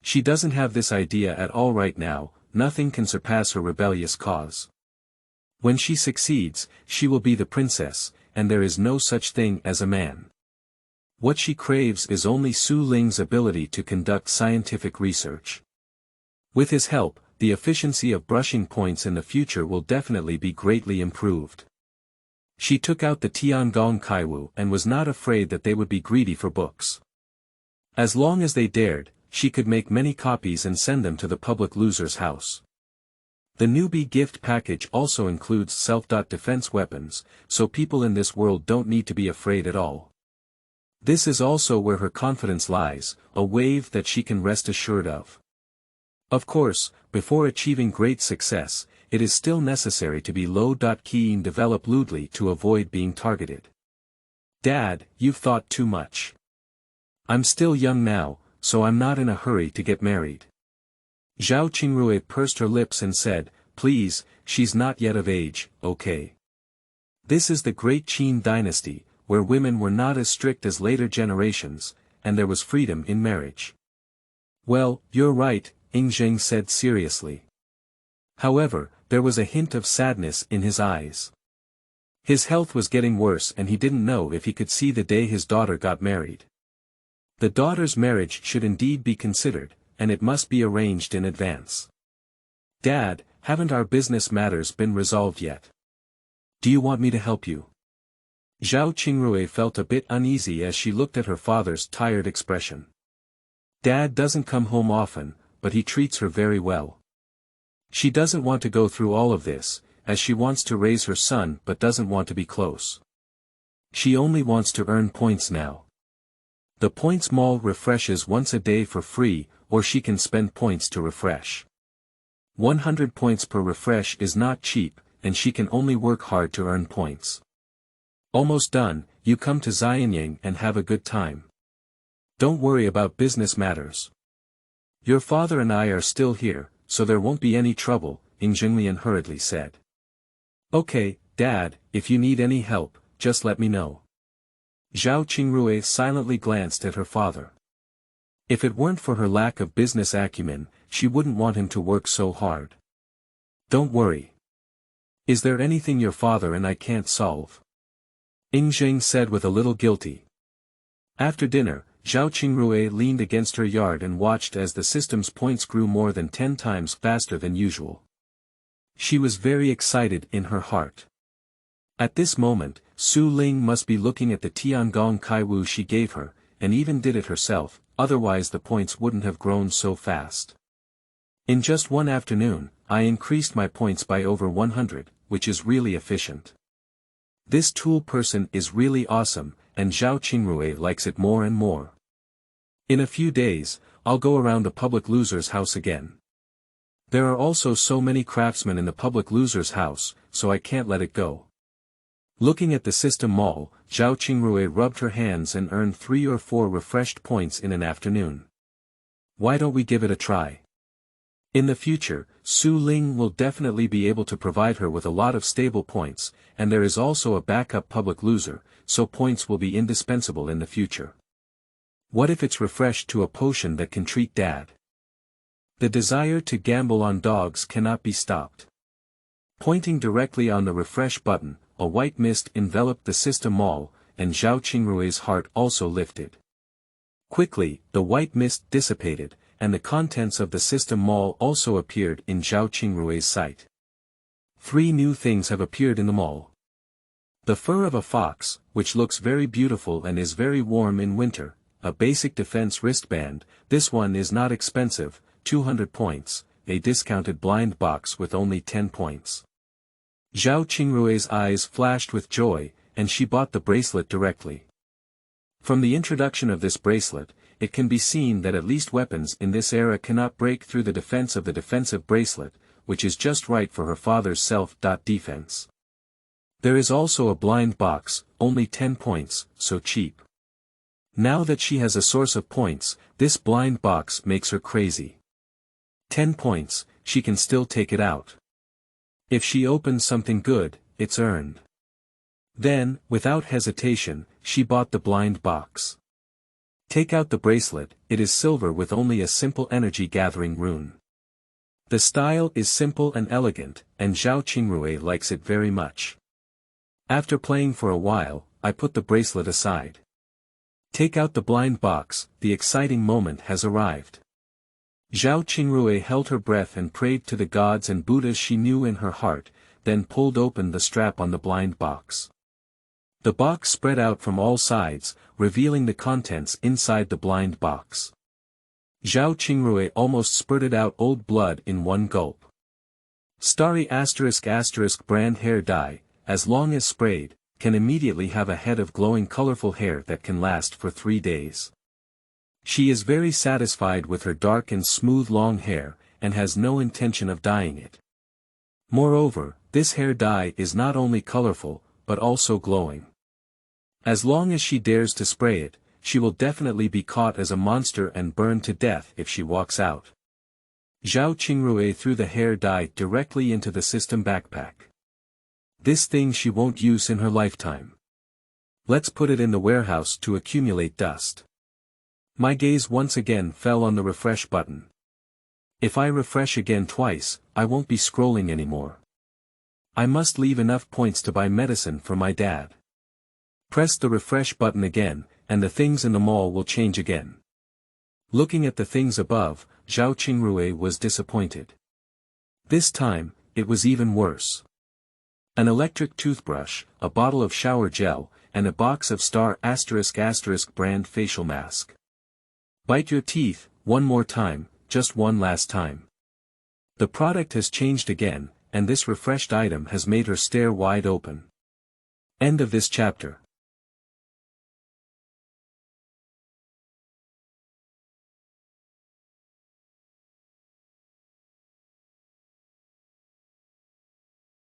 She doesn't have this idea at all right now, nothing can surpass her rebellious cause. When she succeeds, she will be the princess, and there is no such thing as a man. What she craves is only Su Ling's ability to conduct scientific research. With his help, the efficiency of brushing points in the future will definitely be greatly improved. She took out the Tiangong Kaiwu and was not afraid that they would be greedy for books. As long as they dared, she could make many copies and send them to the public loser's house. The newbie gift package also includes self-defense weapons, so people in this world don't need to be afraid at all. This is also where her confidence lies, a wave that she can rest assured of. Of course, before achieving great success, it is still necessary to be low-key and develop lewdly to avoid being targeted. Dad, you've thought too much. I'm still young now, so I'm not in a hurry to get married. Zhao Qingrui pursed her lips and said, please, she's not yet of age, okay? This is the Great Qin Dynasty, where women were not as strict as later generations, and there was freedom in marriage. Well, you're right, Zhang said seriously. However, there was a hint of sadness in his eyes. His health was getting worse and he didn't know if he could see the day his daughter got married. The daughter's marriage should indeed be considered, and it must be arranged in advance. Dad, haven't our business matters been resolved yet? Do you want me to help you? Zhao Qingrui felt a bit uneasy as she looked at her father's tired expression. Dad doesn't come home often, but he treats her very well. She doesn't want to go through all of this, as she wants to raise her son but doesn't want to be close. She only wants to earn points now. The points mall refreshes once a day for free, or she can spend points to refresh. 100 points per refresh is not cheap, and she can only work hard to earn points. Almost done, you come to Xianyang and have a good time. Don't worry about business matters. Your father and I are still here, so there won't be any trouble, Zhenglian hurriedly said. Okay, Dad, if you need any help, just let me know. Zhao Qingrui silently glanced at her father. If it weren't for her lack of business acumen, she wouldn't want him to work so hard. Don't worry. Is there anything your father and I can't solve? Zheng said with a little guilty. After dinner, Zhao Qingrui leaned against her yard and watched as the system's points grew more than 10 times faster than usual. She was very excited in her heart. At this moment, Su Ling must be looking at the Tiangong Kaiwu she gave her, and even did it herself, otherwise the points wouldn't have grown so fast. In just one afternoon, I increased my points by over 100, which is really efficient. This tool person is really awesome, and Zhao Qingrui likes it more and more. In a few days, I'll go around the public loser's house again. There are also so many craftsmen in the public loser's house, so I can't let it go. Looking at the system mall, Zhao Qingrui rubbed her hands and earned 3 or 4 refreshed points in an afternoon. Why don't we give it a try? In the future, Su Ling will definitely be able to provide her with a lot of stable points, and there is also a backup public loser, so points will be indispensable in the future. What if it's refreshed to a potion that can treat Dad? The desire to gamble on dogs cannot be stopped. Pointing directly on the refresh button, a white mist enveloped the system mall, and Zhao Qingrui's heart also lifted. Quickly, the white mist dissipated, and the contents of the system mall also appeared in Zhao Qingrui's sight. 3 new things have appeared in the mall. The fur of a fox, which looks very beautiful and is very warm in winter, a basic defense wristband, this one is not expensive, 200 points, a discounted blind box with only 10 points. Zhao Qingrui's eyes flashed with joy, and she bought the bracelet directly. From the introduction of this bracelet, it can be seen that at least weapons in this era cannot break through the defense of the defensive bracelet, which is just right for her father's self-defense. There is also a blind box, only 10 points, so cheap. Now that she has a source of points, this blind box makes her crazy. 10 points, she can still take it out. If she opens something good, it's earned. Then, without hesitation, she bought the blind box. Take out the bracelet, it is silver with only a simple energy-gathering rune. The style is simple and elegant, and Zhao Qingrui likes it very much. After playing for a while, I put the bracelet aside. Take out the blind box, the exciting moment has arrived. Zhao Qingrui held her breath and prayed to the gods and Buddhas she knew in her heart, then pulled open the strap on the blind box. The box spread out from all sides, revealing the contents inside the blind box. Zhao Qingrui almost spurted out old blood in one gulp. Starry *** brand hair dye, as long as sprayed, can immediately have a head of glowing colorful hair that can last for 3 days. She is very satisfied with her dark and smooth long hair, and has no intention of dyeing it. Moreover, this hair dye is not only colorful, but also glowing. As long as she dares to spray it, she will definitely be caught as a monster and burned to death if she walks out. Zhao Qingrui threw the hair dye directly into the system backpack. This thing she won't use in her lifetime. Let's put it in the warehouse to accumulate dust. My gaze once again fell on the refresh button. If I refresh again twice, I won't be scrolling anymore. I must leave enough points to buy medicine for my dad. Press the refresh button again, and the things in the mall will change again. Looking at the things above, Zhao Qingrui was disappointed. This time, it was even worse. An electric toothbrush, a bottle of shower gel, and a box of star *** brand facial mask. Bite your teeth, one more time, just one last time. The product has changed again, and this refreshed item has made her stare wide open. End of this chapter.